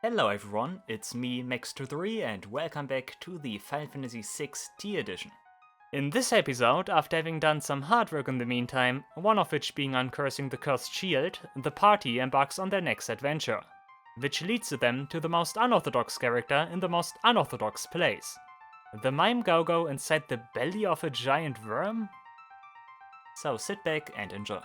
Hello everyone, it's me, Max23, and welcome back to the Final Fantasy VI Tea Edition. In this episode, after having done some hard work in the meantime, one of which being Uncursing the Cursed Shield, the party embarks on their next adventure, which leads them to the most unorthodox character in the most unorthodox place. The Mime Gogo inside the belly of a giant worm? So sit back and enjoy.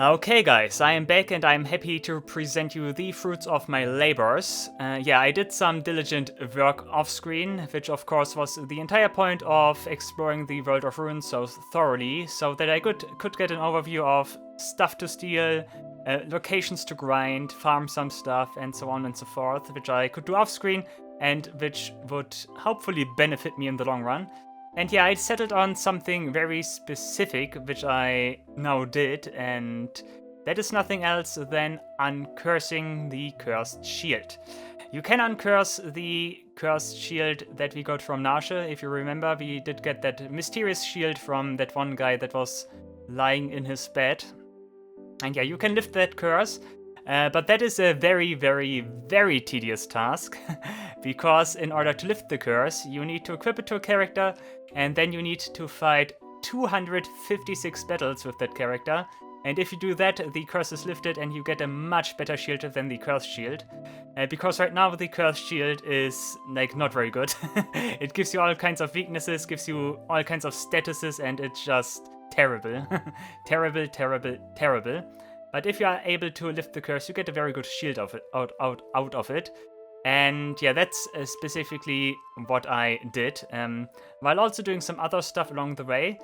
Okay guys, I am back and I'm happy to present you the fruits of my labors. I did some diligent work off-screen, which of course was the entire point of exploring the World of Ruins so thoroughly, so that I could get an overview of stuff to steal, locations to grind, farm some stuff, and so on and so forth, which I could do off-screen, and which would hopefully benefit me in the long run. And yeah, I settled on something very specific, which I now did, and that is nothing else than Uncursing the Cursed Shield. You can uncurse the Cursed Shield that we got from Narshe. If you remember, we did get that mysterious shield from that one guy that was lying in his bed. And yeah, you can lift that curse, but that is a very, very, very tedious task, because in order to lift the curse, you need to equip it to a character, and then you need to fight 256 battles with that character. And if you do that, the curse is lifted and you get a much better shield than the cursed shield. Because right now the cursed shield is like not very good. It gives you all kinds of weaknesses, gives you all kinds of statuses, and it's just terrible. Terrible, terrible, terrible. But if you are able to lift the curse, you get a very good shield of it, out of it. And yeah, that's specifically what I did, while also doing some other stuff along the way.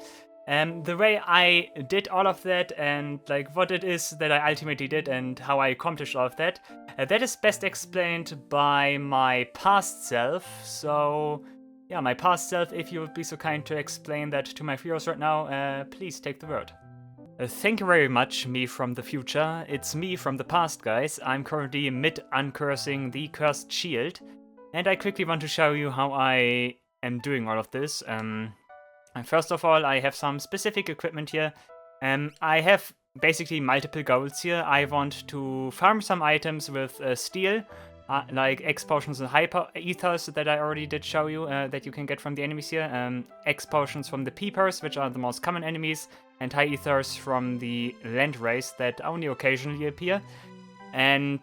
The way I did all of that, and like what it is that I ultimately did and how I accomplished all of that, that is best explained by my past self. So yeah, my past self, if you would be so kind to explain that to my viewers right now, please take the word. Thank you very much, me from the future. It's me from the past, guys. I'm currently mid-uncursing the Cursed Shield, and I quickly want to show you how I am doing all of this. First of all, I have some specific equipment here. I have basically multiple goals here. I want to farm some items with steel, like X potions and hyper ethers that I already did show you, that you can get from the enemies here. X potions from the peepers, which are the most common enemies, and high ethers from the land race that only occasionally appear. And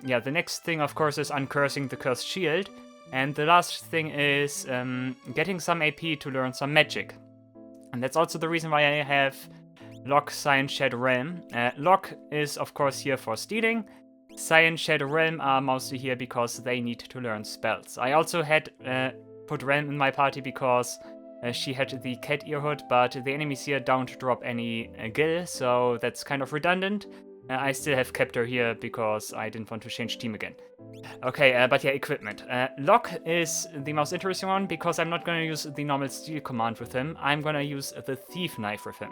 yeah, the next thing of course is uncursing the cursed shield, and the last thing is getting some AP to learn some magic. And that's also the reason why I have Locke, Science, Shadow Realm. Locke is of course here for stealing. Science, Shadow Realm are mostly here because they need to learn spells. I also had put Realm in my party because she had the cat ear hood, but the enemies here don't drop any gil, so that's kind of redundant. I still have kept her here because I didn't want to change team again. Okay, but yeah, equipment. Locke is the most interesting one because I'm not going to use the normal steal command with him. I'm going to use the thief knife with him.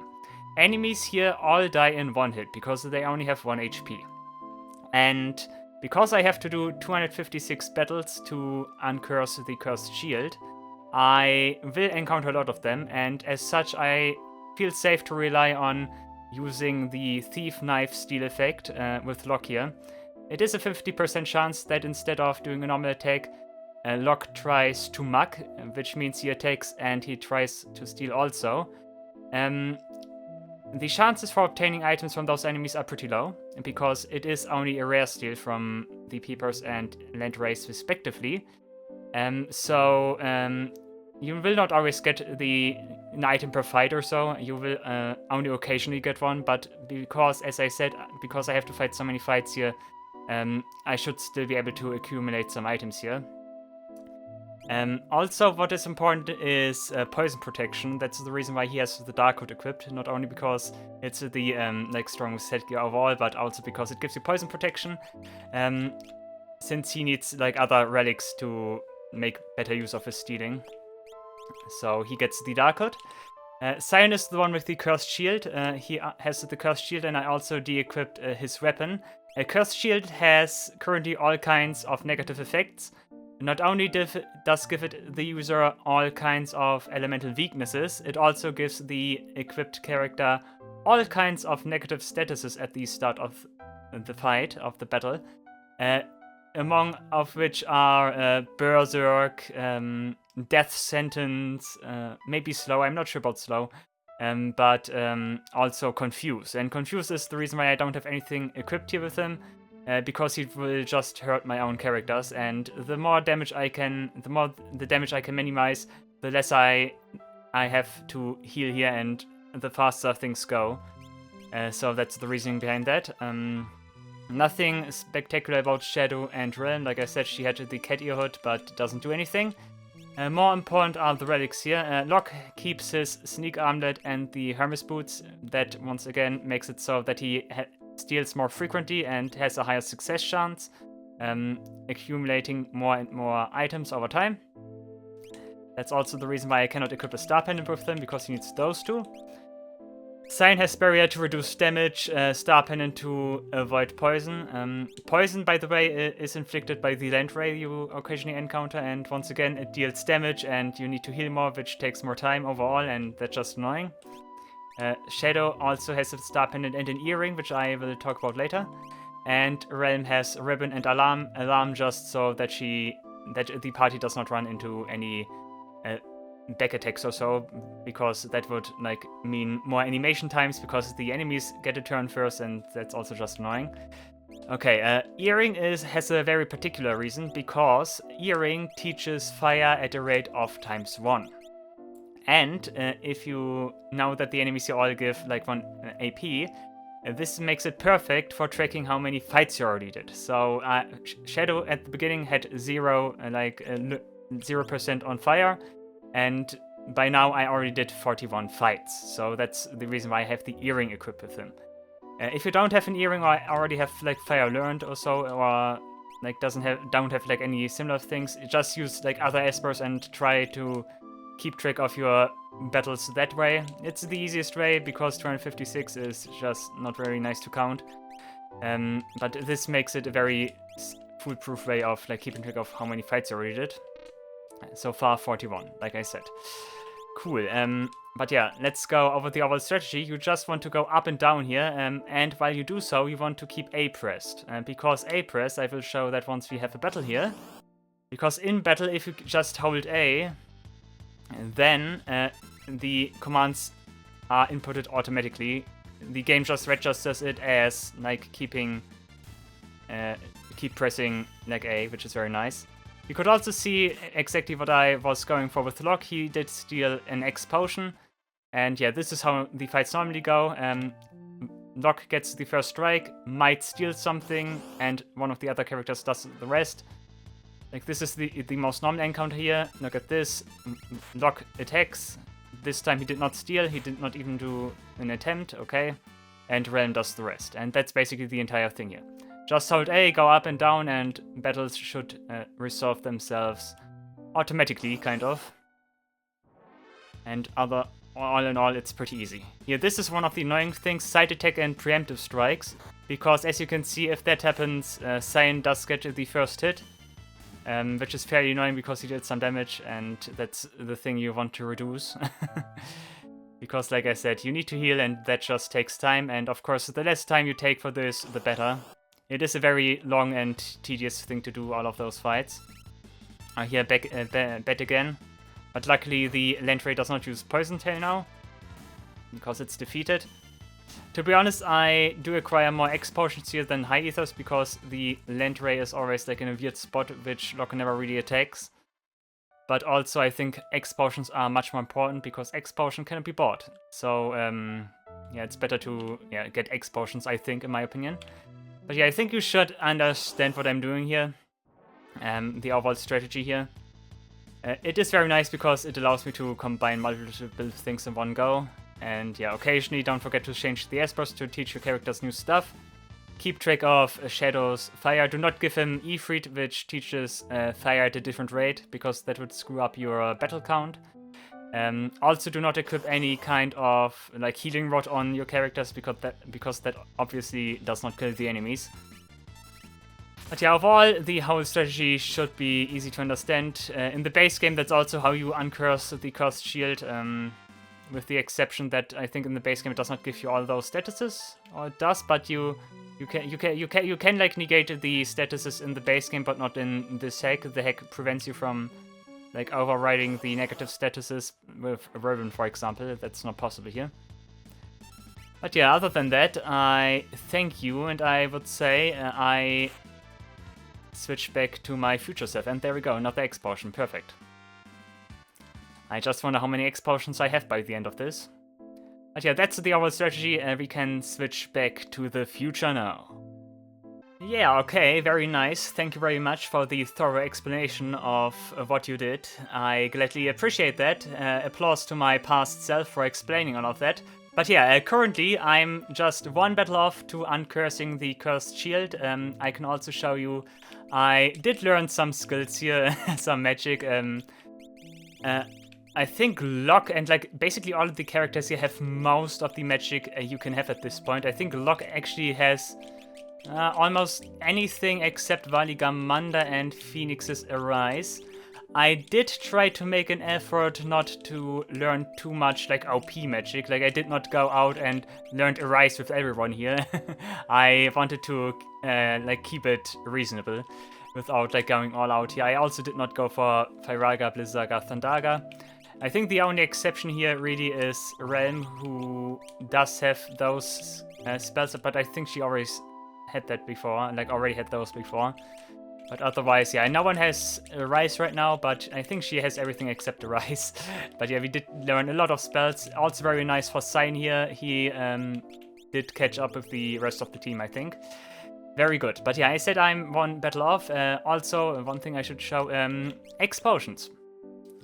Enemies here all die in one hit because they only have 1 HP. And because I have to do 256 battles to uncurse the cursed shield, I will encounter a lot of them, and as such I feel safe to rely on using the thief knife steal effect with Locke here. It is a 50% chance that instead of doing a normal attack, Locke tries to mug, which means he attacks and he tries to steal also. The chances for obtaining items from those enemies are pretty low, because it is only a rare steal from the peepers and land race respectively. You will not always get an item per fight or so. You will only occasionally get one, but because, as I said, because I have to fight so many fights here, I should still be able to accumulate some items here. Also, what is important is poison protection. That's the reason why he has the Dark Hood equipped. Not only because it's the strongest headgear overall, but also because it gives you poison protection. Since he needs like other relics to make better use of his stealing. So he gets the Dark Hood. Sion is the one with the Cursed Shield. He has the Cursed Shield, and I also de-equipped his weapon. A Cursed Shield has currently all kinds of negative effects. Not only does give it the user all kinds of elemental weaknesses, it also gives the equipped character all kinds of negative statuses at the start of the fight, of the battle, among of which are Berserk, Death Sentence, maybe Slow, I'm not sure about Slow, but also Confuse. And Confuse is the reason why I don't have anything equipped here with him, because he will just hurt my own characters, and the more the damage I can minimize, the less I have to heal here, and the faster things go. So that's the reasoning behind that. Nothing spectacular about Shadow and Realm. Like I said, she had the cat ear hood, but doesn't do anything. More important are the relics here. Locke keeps his sneak armlet and the Hermes boots. That once again makes it so that he steals more frequently and has a higher success chance, accumulating more and more items over time. That's also the reason why I cannot equip a star pendant with them, because he needs those two. Cyan has barrier to reduce damage, star pendant to avoid poison. Poison, by the way, is inflicted by the land ray you occasionally encounter, and once again it deals damage and you need to heal more, which takes more time overall, and that's just annoying. Shadow also has a star pendant and an earring, which I will talk about later. And Realm has ribbon and alarm. Alarm just so that the party does not run into any back attacks or so, because that would mean more animation times, because the enemies get a turn first, and that's also just annoying. Okay, Earring has a very particular reason, because Earring teaches fire at a rate of ×1. And if you know that the enemies here all give 1 AP, this makes it perfect for tracking how many fights you already did. So Shadow at the beginning had 0% on fire, and by now I already did 41 fights. So that's the reason why I have the earring equipped with him. If you don't have an earring, or already have fire learned or so, or don't have any similar things, just use other espers and try to keep track of your battles that way. It's the easiest way, because 256 is just not very nice to count. But this makes it a very foolproof way of keeping track of how many fights you already did. So far 41, like I said. Cool. But yeah, let's go over the overall strategy. You just want to go up and down here, and while you do so, you want to keep A pressed. Because A pressed, I will show that once we have a battle here. Because in battle, if you just hold A, then the commands are inputted automatically. The game just registers it as keep pressing A, which is very nice. You could also see exactly what I was going for with Locke. He did steal an X potion, and yeah, this is how the fights normally go. Locke gets the first strike, might steal something, and one of the other characters does the rest. This is the most normal encounter here. Look at this. Locke attacks. This time he did not steal, he did not even do an attempt, okay? And Realm does the rest. And that's basically the entire thing here. Just hold A, go up and down, and battles should resolve themselves automatically, kind of. And all in all, it's pretty easy. Here, this is one of the annoying things, side attack and preemptive strikes. Because as you can see, if that happens, Cyan does get the first hit. Which is fairly annoying because he did some damage, and that's the thing you want to reduce. Because, like I said, you need to heal, and that just takes time. And of course, the less time you take for this, the better. It is a very long and tedious thing to do all of those fights. Here, bet again. But luckily, the Land Ray does not use Poison Tail now, because it's defeated. To be honest, I do acquire more X potions here than High Ethers, because the Land Ray is always in a weird spot, which Locke never really attacks. But also, I think X potions are much more important, because X potion cannot be bought. So, yeah, it's better to get X potions, I think, in my opinion. But yeah, I think you should understand what I'm doing here. The overall strategy here. It is very nice because it allows me to combine multiple things in one go. And yeah, occasionally don't forget to change the espers to teach your characters new stuff. Keep track of Shadow's fire. Do not give him Ifrit, which teaches fire at a different rate, because that would screw up your battle count. Also, do not equip any kind of healing rod on your characters, because that obviously does not kill the enemies. But yeah, overall, the whole strategy should be easy to understand. In the base game, that's also how you uncurse the cursed shield. with the exception that I think in the base game it does not give you all those statuses, or it does, but you can like negate the statuses in the base game, but not in this hack. The hack prevents you from like overriding the negative statuses with a Ribbon, for example. That's not possible here. But yeah, other than that, I thank you, and I would say I switch back to my future self, and there we go, another X potion, perfect. I just wonder how many X potions I have by the end of this. But yeah, that's the overall strategy, and we can switch back to the future now. Yeah, okay, very nice. Thank you very much for the thorough explanation of what you did. I gladly appreciate that. Applause to my past self for explaining all of that. But yeah, currently I'm just one battle off to uncursing the cursed shield. I can also show you I did learn some skills here, some magic. I think Locke and like basically all of the characters here have most of the magic you can have at this point. I think Locke actually has almost anything except Valigamanda and Phoenix's Arise. I did try to make an effort not to learn too much like OP magic. Like I did not go out and learn Arise with everyone here. I wanted to like keep it reasonable without like going all out here. I also did not go for Firaga, Blizzaga, Thundaga. I think the only exception here really is Realm, who does have those spells, but I think she always had that before, like already had those before. But otherwise, yeah, no one has Rise right now, but I think she has everything except the Rise. But yeah, we did learn a lot of spells. Also very nice for Sign here. He did catch up with the rest of the team, I think. Very good. But yeah, I said I'm one battle off. Also, one thing I should show, X potions.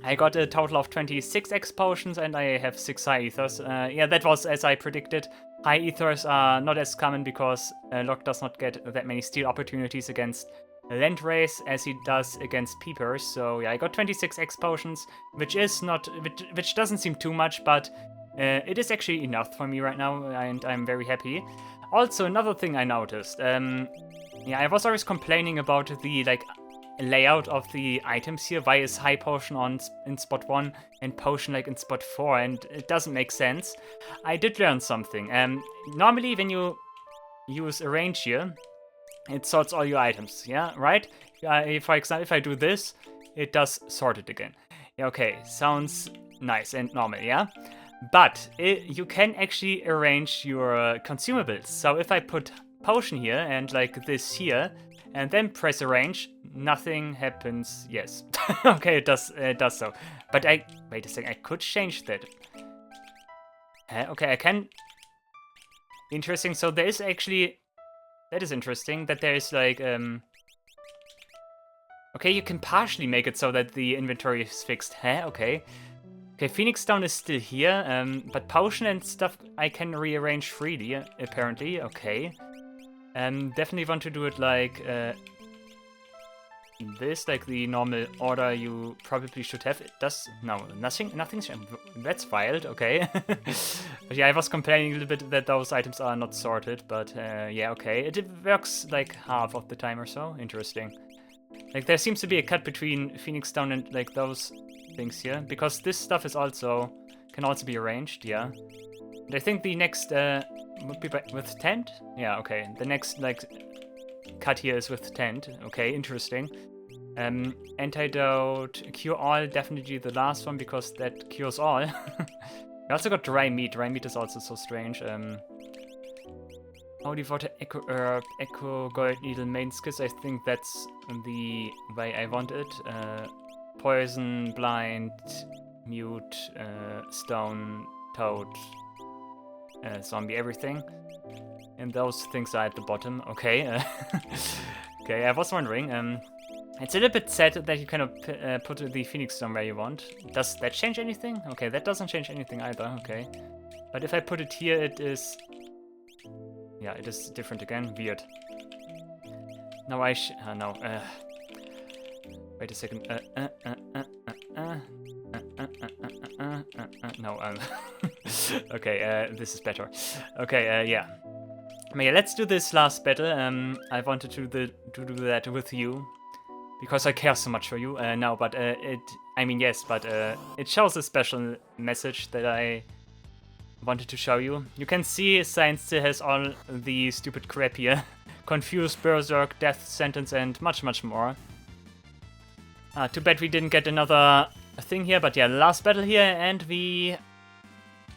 I got a total of 26 X potions and I have 6 high ethers. Yeah, that was as I predicted. High ethers are not as common because Locke does not get that many steal opportunities against Landrace as he does against Peepers. So yeah, I got 26 X potions, which doesn't seem too much, but it is actually enough for me right now, and I'm very happy. Also, another thing I noticed, yeah, I was always complaining about the like layout of the items here. Why is high potion in spot 1 and potion like in spot 4, and it doesn't make sense. I did learn something. Normally when you use arrange here, it sorts all your items, yeah, right? For example, if I do this, it does sort it again. Yeah, okay, sounds nice and normal, yeah? But you can actually arrange your consumables. So if I put potion here and like this here, and then press arrange, nothing happens. Yes. Okay, it does so. But wait a second, I could change that. Okay, I can. Interesting. So there is actually, that is interesting that there is like okay, you can partially make it so that the inventory is fixed. Okay. Okay, Phoenix Stone is still here, but potion and stuff I can rearrange freely apparently. Okay. Definitely want to do it like this, like the normal order you probably should have. It does nothing. That's wild. Okay, but yeah, I was complaining a little bit that those items are not sorted, but yeah, okay, it works like half of the time or so. Interesting. Like there seems to be a cut between Phoenix Stone and like those things here, because this stuff is can also be arranged. Yeah, and I think the next. Would be with tent? Yeah, okay. The next like cut here is with tent. Okay, interesting. Antidote, cure all, definitely the last one because that cures all. We also got dry meat. Dry meat is also so strange. Holy water, echo herb, echo gold needle, main skills. I think that's the way I want it. Poison, blind, mute, stone, toad. Zombie, everything, and those things are at the bottom. Okay. Okay, I was wondering. It's a little bit sad that you cannot put the Phoenix Stone where you want. Does that change anything? Okay, that doesn't change anything either. Okay, but if I put it here, it is. Yeah, it is different again. Weird. Now no. Wait a second. No, okay, this is better. Okay, yeah. But yeah, let's do this last battle. I wanted to do that with you because I care so much for you now, but I I mean, yes, but it shows a special message that I wanted to show you. You can see Science still has all the stupid crap here. Confused, Berserk, Death Sentence, and much, much more. Too bad we didn't get another thing here, but yeah, last battle here, and we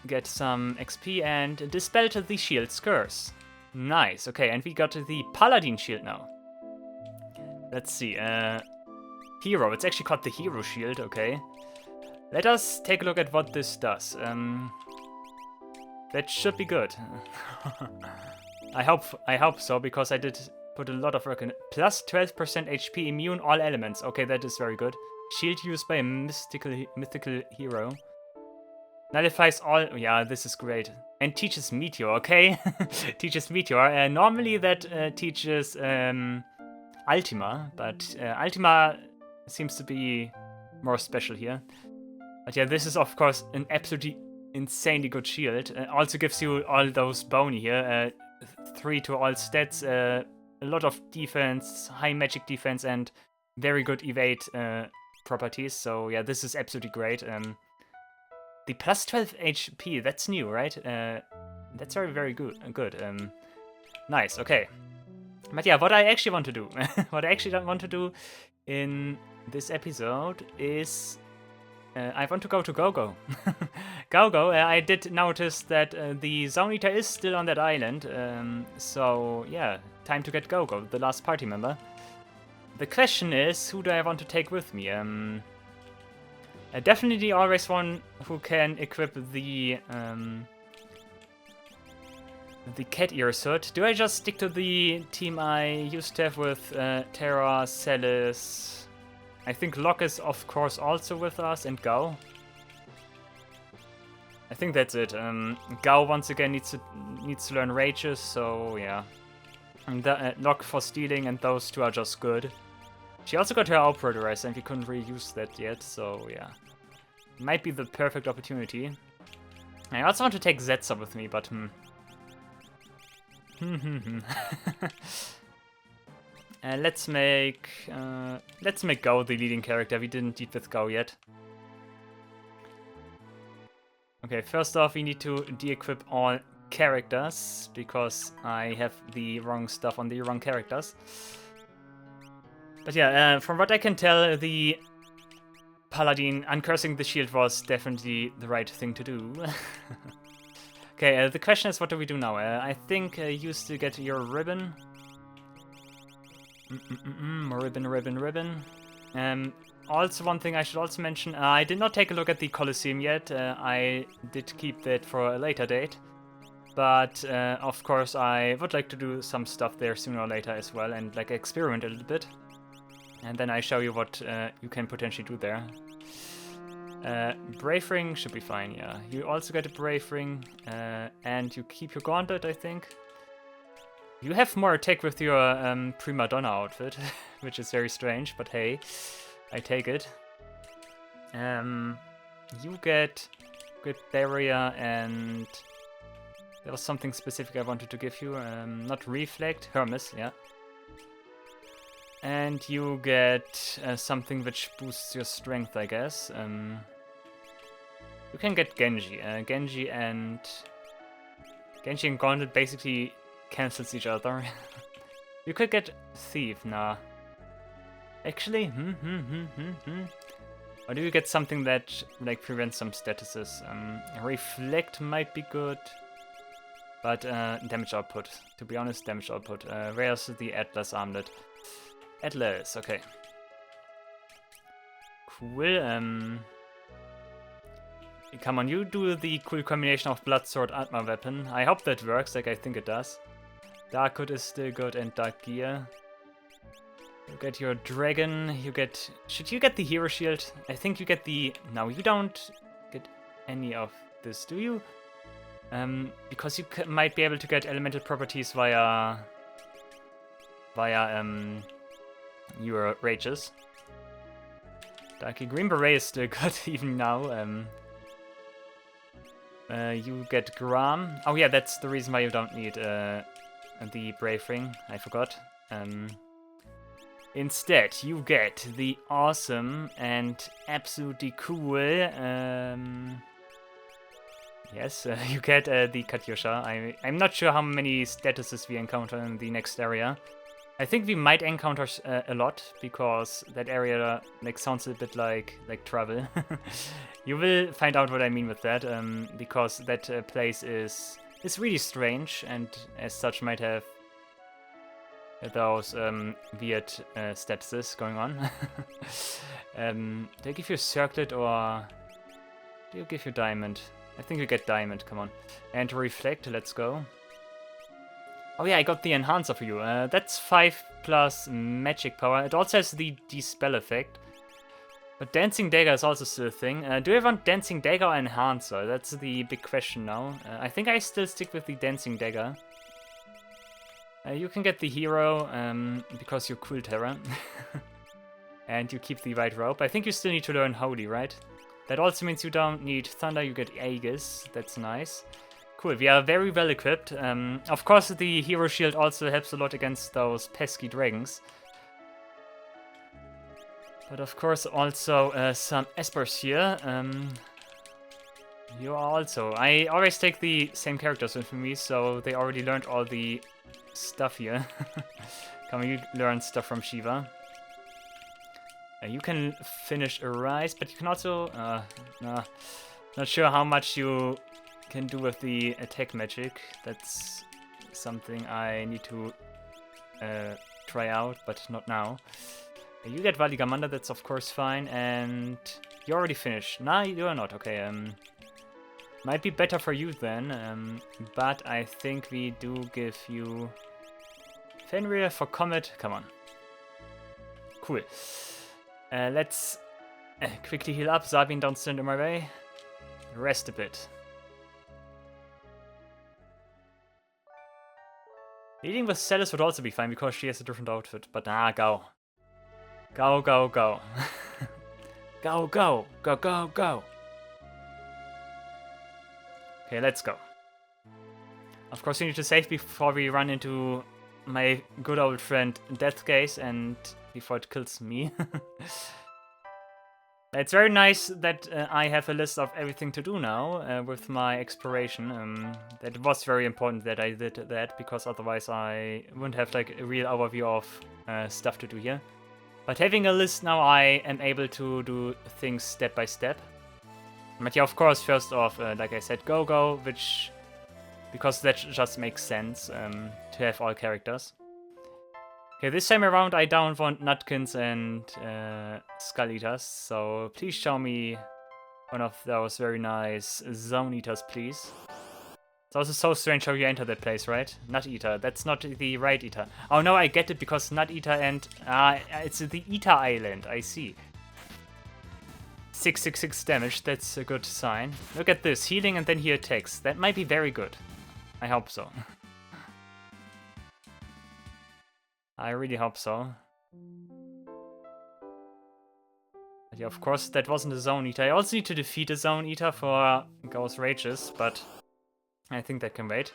get some XP and dispelled the shield's curse. Nice, okay, and we got the Paladin shield now. Let's see, Hero, it's actually called the Hero shield, okay. Let us take a look at what this does. That should be good. I hope so, because I did put a lot of work in it. Plus 12% HP, immune all elements. Okay, that is very good. Shield used by a mythical hero. Nullifies all... Yeah, this is great. And teaches Meteor, okay? Teaches Meteor. Normally that teaches Ultima, but Ultima seems to be more special here. But yeah, this is of course an absolutely insanely good shield. Also gives you all those bony here. 3 to all stats, a lot of defense, high magic defense, and very good evade properties. So yeah, this is absolutely great. The plus 12 HP, that's new, right? That's very good. Nice, okay. But yeah, what I actually want to do, what I actually want to do in this episode is I want to go to Gogo. Gogo, I did notice that the Zone Eater is still on that island, so yeah, time to get Gogo, the last party member. The question is, who do I want to take with me? Definitely always one who can equip the cat ear suit. Do I just stick to the team I used to have with Terra, Celis? I think Locke is of course also with us, and Gao. I think that's it. Gao once again needs to learn rages, so yeah. And Locke for stealing, and those two are just good. She also got her Operatorize, and we couldn't really use that yet, so yeah. Might be the perfect opportunity. I also want to take Zetsa with me, but let's make Gao the leading character. We didn't deal with Gao yet. Okay, first off, we need to de-equip all characters, because I have the wrong stuff on the wrong characters. But yeah, from what I can tell, the Paladin uncursing the shield was definitely the right thing to do. Okay, the question is, what do we do now? I think you still get your ribbon. Ribbon. Also, one thing I should also mention, I did not take a look at the Colosseum yet. I did keep that for a later date. But, of course, I would like to do some stuff there sooner or later as well, and, like, experiment a little bit. And then I show you what you can potentially do there. Brave Ring should be fine, yeah. You also get a Brave Ring, and you keep your Gauntlet, I think. You have more attack with your Prima Donna outfit, which is very strange, but hey, I take it. You get Great Barrier, and there was something specific I wanted to give you. Not Reflect, Hermes, yeah. And you get something which boosts your strength, I guess. You can get Genji. Genji and Gauntlet basically cancels each other. You could get Thief, nah. Actually, or do you get something that like prevents some statuses? Reflect might be good, but damage output. To be honest, damage output. Where's the Atlas armlet? Atlas, okay. Cool. Come on, you do the cool combination of Blood Sword Atma weapon. I hope that works, like I think it does. Dark Hood is still good, and Dark Gear. You get your Dragon, you get... Should you get the Hero Shield? I think you get the... No, you don't get any of this, do you? Because you might be able to get elemental properties via your rages. Darky Green Beret is still good even now. You get Gram. Oh yeah, that's the reason why you don't need the Brave Ring. I forgot. Instead, you get the awesome and absolutely cool, yes, you get the Katyusha. I'm not sure how many statuses we encounter in the next area. I think we might encounter a lot, because that area like sounds a bit like trouble. You will find out what I mean with that, because that place is really strange, and as such might have those weird statuses going on. They give you circlet, or do you give you diamond? I think you get diamond, come on. And reflect, let's go. Oh yeah, I got the enhancer for you. That's 5+ magic power. It also has the dispel effect. But dancing dagger is also still a thing. Do I want dancing dagger or enhancer? That's the big question now. I think I still stick with the dancing dagger. You can get the hero, because you're cool Terra. And you keep the white rope. I think you still need to learn holy, right? That also means you don't need thunder, you get Aegis. That's nice. Cool, we are very well equipped. Of course, the hero shield also helps a lot against those pesky dragons. But of course, also some espers here. You are also... I always take the same characters with me, so they already learned all the stuff here. Come on, you learn stuff from Shiva. You can finish a rise, but you can also... not sure how much you can do with the attack magic. That's something I need to try out, but not now. You get Valigamanda, that's of course fine, and you already finished. Nah, you are not. Okay, might be better for you then, but I think we do give you Fenrir for Comet. Come on. Cool. Let's quickly heal up. Sabin, don't stand in my way. Rest a bit. Leading with Celis would also be fine because she has a different outfit. But go. Go, go, go. Go, go. Go, go, go. Okay, let's go. Of course, we need to save before we run into my good old friend Deathgaze and before it kills me. It's very nice that I have a list of everything to do now with my exploration. That was very important that I did that, because otherwise I wouldn't have like a real overview of stuff to do here. But having a list now, I am able to do things step by step. But yeah, of course, first off, like I said, Gogo, because that just makes sense to have all characters. Okay, this time around I don't want Nutkins and Skull Eaters, so please show me one of those very nice Zone Eaters, please. It's also so strange how you enter that place, right? Nut Eater, that's not the right Eater. Oh no, I get it, because Nut Eater and... it's the Eater Island, I see. 666 damage, that's a good sign. Look at this, healing and then he attacks. That might be very good. I hope so. I really hope so. But yeah, of course, that wasn't a Zone Eater. I also need to defeat a Zone Eater for Ghost Rages, but I think that can wait.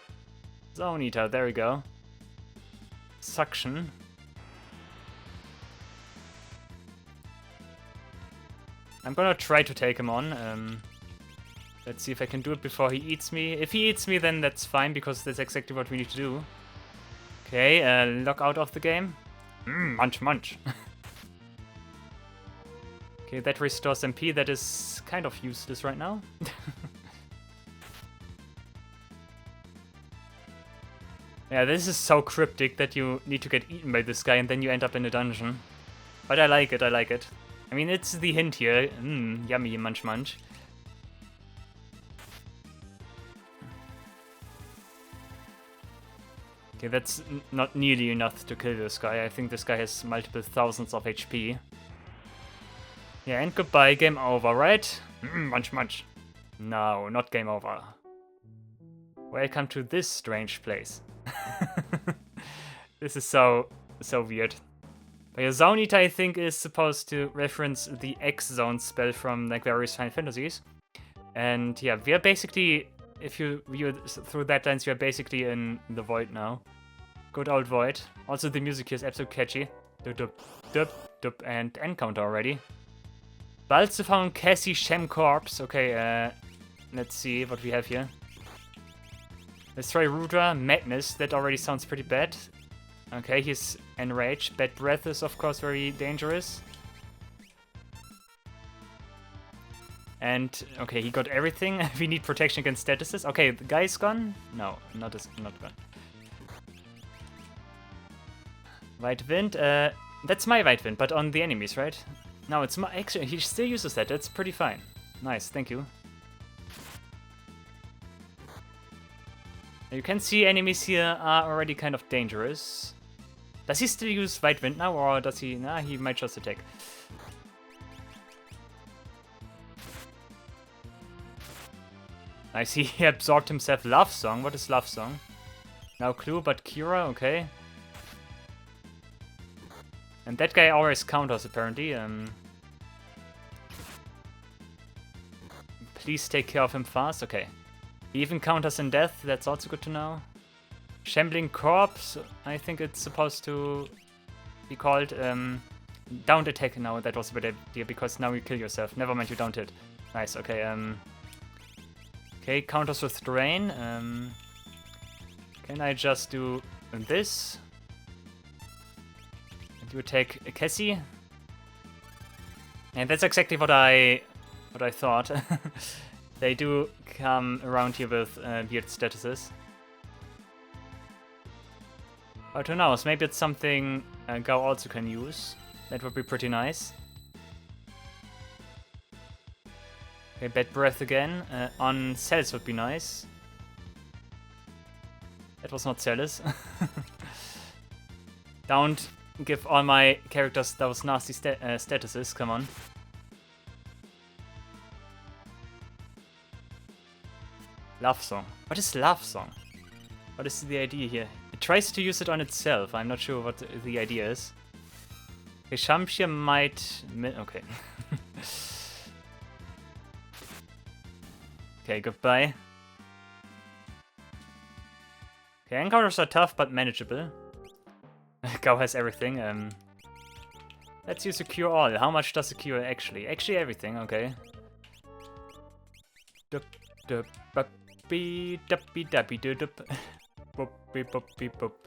Zone Eater, there we go. Suction. I'm gonna try to take him on. Let's see if I can do it before he eats me. If he eats me, then that's fine, because that's exactly what we need to do. Okay, log out of the game. Munch, munch. Okay, that restores MP. That is kind of useless right now. Yeah, this is so cryptic that you need to get eaten by this guy and then you end up in a dungeon. But I like it, I like it. I mean, it's the hint here. Yummy, munch, munch. Okay, that's not nearly enough to kill this guy. I think this guy has multiple thousands of HP. Yeah, and goodbye, game over, right? Munch, munch. No, not game over. Welcome to this strange place. This is so weird. But yeah, Zone Eater, I think, is supposed to reference the X-Zone spell from like various Final Fantasies. And yeah, we are basically... If you view it through that lens, you're basically in the Void now. Good old Void. Also, the music here is absolutely catchy. And encounter already. Balzefaun Cassie Shem Corpse. Okay, let's see what we have here. Let's try Rudra. Madness. That already sounds pretty bad. Okay, he's enraged. Bad Breath is, of course, very dangerous. And, okay, he got everything. We need protection against statuses. Okay, the guy's gone? No, not gone. White Wind. That's my White Wind, but on the enemies, right? No, it's my... Actually, he still uses that. That's pretty fine. Nice, thank you. You can see enemies here are already kind of dangerous. Does he still use White Wind now, or does he... Nah, he might just attack. Nice, he absorbed himself Love Song. What is Love Song? No clue, but Kira, okay. And that guy always counters, apparently. Please take care of him fast. Okay. He even counters in death. That's also good to know. Shambling Corpse. I think it's supposed to be called Downed Attack. No, that was a bad idea because now you kill yourself. Never mind, you don't hit. Nice, okay. Okay, counters with Drain. Can I just do this? And you attack Cassie. And that's exactly what I thought. They do come around here with weird statuses. But who knows, maybe it's something Gao also can use. That would be pretty nice. Okay, Bad Breath again. On Cells would be nice. That was not Celis. Don't give all my characters those nasty statuses, come on. Love Song. What is Love Song? What is the idea here? It tries to use it on itself. I'm not sure what the idea is. Okay, Shamshir might... Okay. Okay, goodbye. Okay, encounters are tough, but manageable. Gao has everything. Let's use a Cure All. How much does a Cure actually? Actually everything, okay.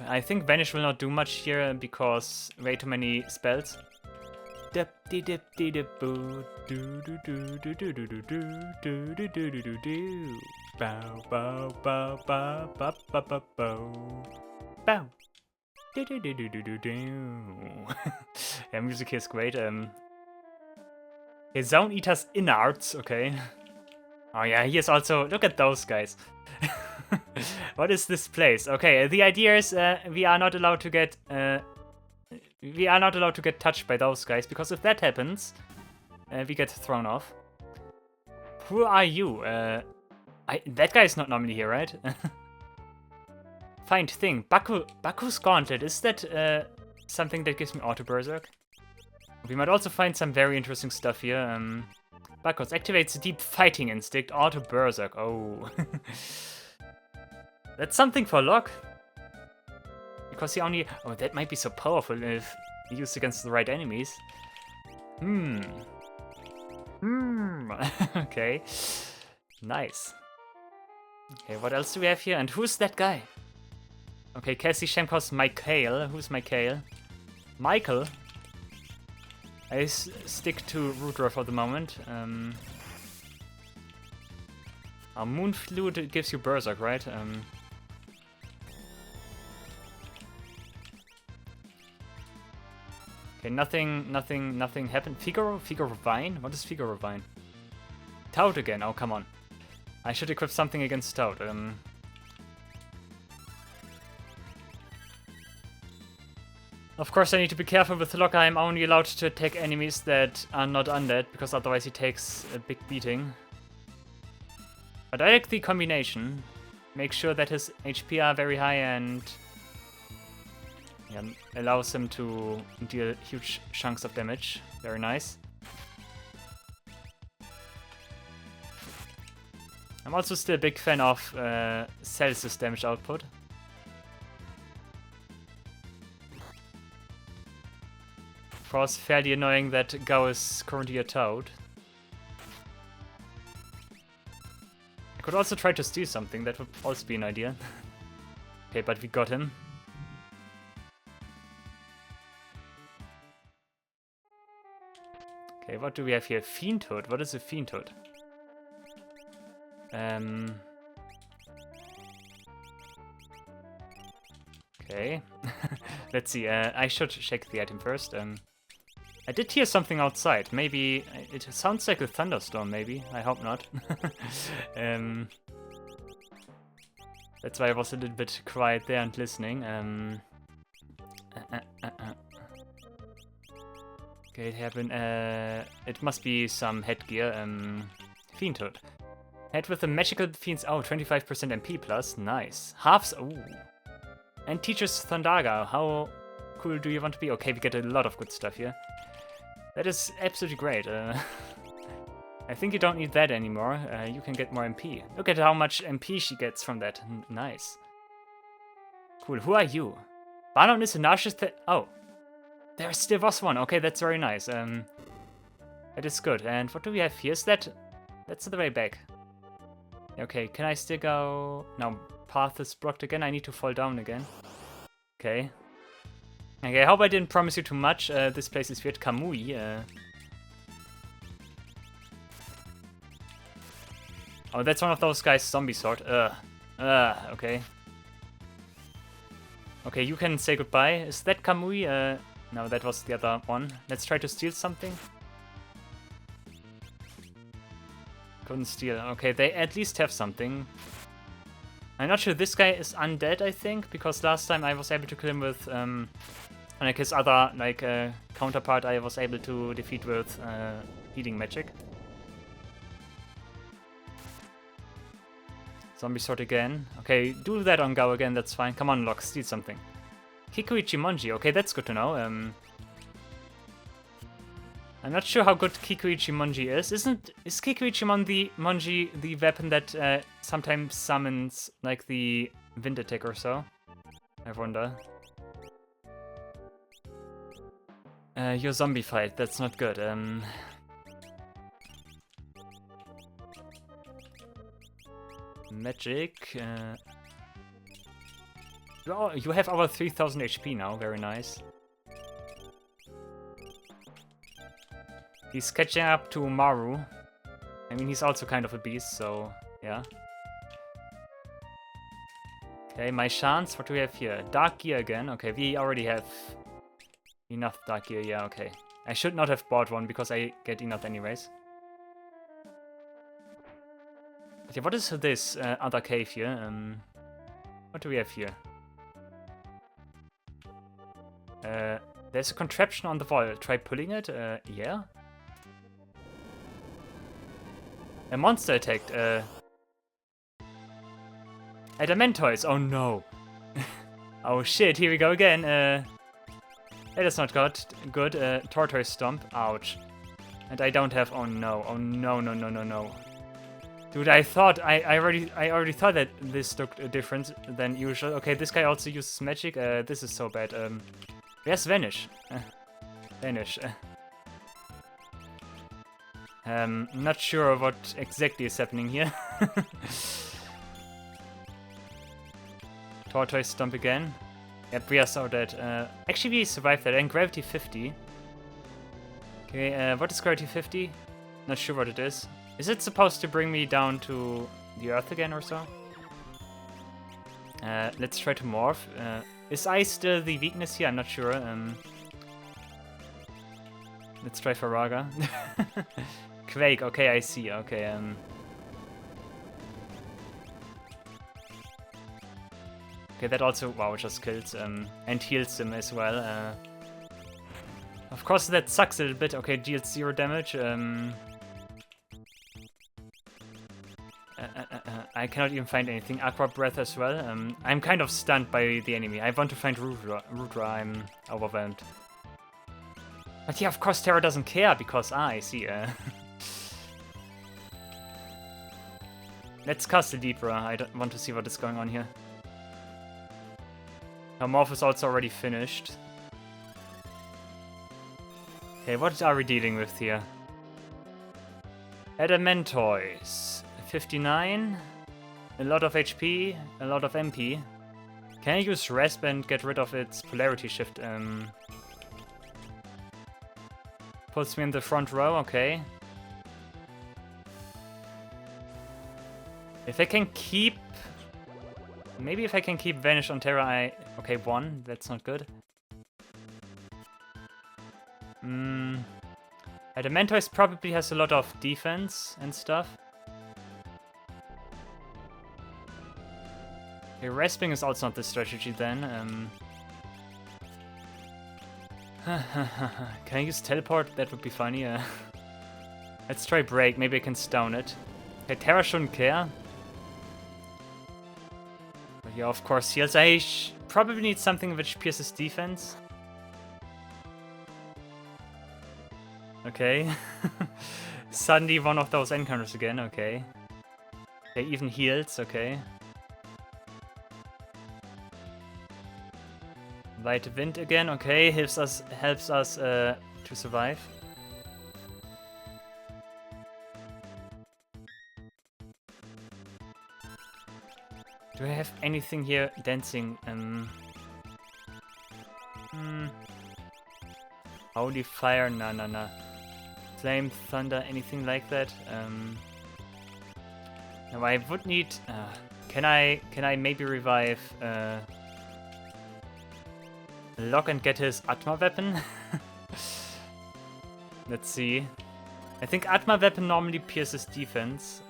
I think Vanish will not do much here because way too many spells. Yeah, music here is great. Okay, Zone Eater's Innards, okay. Oh yeah, here's also... Look at those guys. What is this place? Okay, the idea is we are not allowed to get... we are not allowed to get touched by those guys, because if that happens, we get thrown off. Who are you? That guy is not normally here, right? Find thing. Baku's Gauntlet. Is that something that gives me Auto Berserk? We might also find some very interesting stuff here. Bakus activates Deep Fighting Instinct, Auto Berserk. Oh. That's something for Locke. Because he only... Oh, that might be so powerful if used against the right enemies. Okay. Nice. Okay, what else do we have here? And who's that guy? Okay, Cassie Shemko's Michael. Who's Michael? Michael? I stick to Rudra for the moment. Moon Flute gives you Berserk, right? Okay, nothing happened. Figaro Vine? What is Figaro Vine? Tout again, oh come on. I should equip something against Tout. Of course I need to be careful with Locke. I'm only allowed to attack enemies that are not undead, because otherwise he takes a big beating. But I like the combination. Make sure that his HP are very high and allows him to deal huge chunks of damage. Very nice. I'm also still a big fan of Celsius damage output. course, fairly annoying that Go is currently a toad. I could also try to steal something, that would also be an idea. Okay, but we got him. Okay, what do we have here? Fiendhood. What is a Fiendhood? Okay. Let's see. I should check the item first. I did hear something outside. Maybe it sounds like a thunderstorm. Maybe. I hope not. That's why I was a little bit quiet there and listening. Okay, it happened. It must be some headgear. Fiendhood. Head with the magical fiends. Oh, 25% MP plus. Nice. Halves. Ooh. And teaches Thundaga. How cool do you want to be? Okay, we get a lot of good stuff here. That is absolutely great. I think you don't need that anymore. You can get more MP. Look at how much MP she gets from that. Nice. Cool. Who are you? Banon is a narcissist. Oh. There still was one. Okay, that's very nice. That is good. And what do we have here? Is that... That's the way back. Okay, can I still go... No, path is blocked again. I need to fall down again. Okay. Okay, I hope I didn't promise you too much. This place is weird. Kamui. Oh, that's one of those guys. Zombie sword. Okay. Okay, you can say goodbye. Is that Kamui? No, that was the other one. Let's try to steal something. Couldn't steal. Okay, they at least have something. I'm not sure this guy is undead, I think, because last time I was able to kill him with, like his other, like, counterpart I was able to defeat with healing magic. Zombie sword again. Okay, do that on Go again, that's fine. Come on, Locke, steal something. Kikuichimonji, okay, that's good to know. I'm not sure how good Kikuichimonji is. Is Kikuichimonji the weapon that sometimes summons, like, the wind attack or so? I wonder. Your zombie fight, that's not good. Magic. Oh, you have over 3000 HP now, very nice. He's catching up to Maru. I mean, he's also kind of a beast, so yeah. Okay, my chance. What do we have here? Dark gear again. Okay, we already have enough dark gear. Yeah, okay. I should not have bought one because I get enough anyways. Okay, what is this other cave here? What do we have here? There's a contraption on the wall. Try pulling it. Yeah. A monster attacked. Adamantoise. Oh no. Oh shit, here we go again. That is not good. Tortoise stomp. Ouch. And I don't have... Oh no. Oh no, no, no, no, no. Dude, I thought... I already thought that this looked different than usual. Okay, this guy also uses magic. This is so bad. Where's Vanish? Vanish. Not sure what exactly is happening here. Tortoise stomp again. Yep, we are so dead. Actually, we survived that. And gravity 50. Okay, what is gravity 50? Not sure what it is. Is it supposed to bring me down to the earth again or so? Let's try to morph. Is ice still the weakness here? I'm not sure. Let's try for Raga. Quake, okay, I see. Okay, okay, that also, wow, just kills and heals him as well. Of course, that sucks a little bit. Okay, deals 0 damage. I cannot even find anything. Aqua Breath as well. I'm kind of stunned by the enemy. I want to find Rudra. I'm overwhelmed. But yeah, of course, Terra doesn't care because... I see. Let's cast the Libra. I don't want to see what is going on here. Her morph is also already finished. Okay, what are we dealing with here? Adamantoise. 59. A lot of HP, a lot of MP. Can I use Rasp and get rid of its polarity shift? Puts me in the front row, okay. If I can keep... Maybe if I can keep Vanish on Terra, I... Okay, 1, that's not good. Adamantoise probably has a lot of defense and stuff. Okay, Rasping is also not the strategy then. Can I use Teleport? That would be funny. Let's try Break, maybe I can stone it. Okay, Terra shouldn't care. But yeah, of course, heals. I probably need something which pierces defense. Okay. Suddenly one of those encounters again, okay. Okay, even heals, okay. Light Wind again, okay, helps us to survive. Do I have anything here dancing? Holy Fire, no. Flame, Thunder, anything like that? No, I would need. Can I maybe revive? Lock and get his Atma weapon? Let's see. I think Atma weapon normally pierces defense.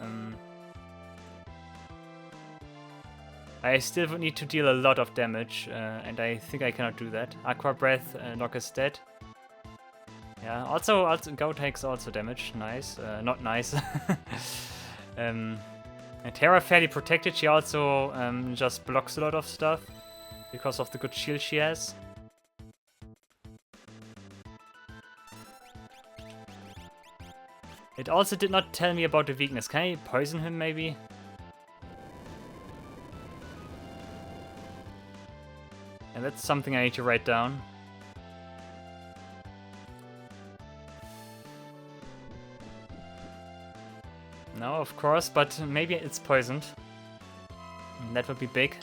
I still would need to deal a lot of damage, and I think I cannot do that. Aqua Breath, Lock is dead. Yeah, also Go takes also damage. Nice. Not nice. Terra fairly protected. She also just blocks a lot of stuff because of the good shield she has. It also did not tell me about the weakness. Can I poison him, maybe? And that's something I need to write down. No, of course, but maybe it's poisoned. That would be big.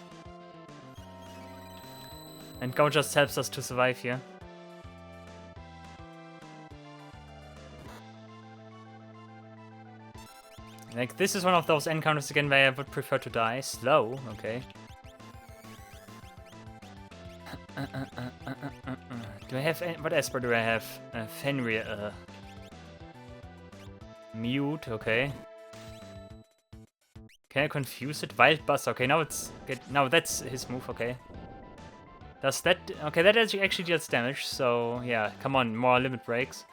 And Go just helps us to survive here. Like, this is one of those encounters again where I would prefer to die. Slow, okay. Do I have... What Esper do I have? Fenrir. Mute, okay. Can I confuse it? Wild Buzz, okay, now it's... Now that's his move, okay. Does that... Okay, that actually deals damage, so... Yeah, come on, more limit breaks.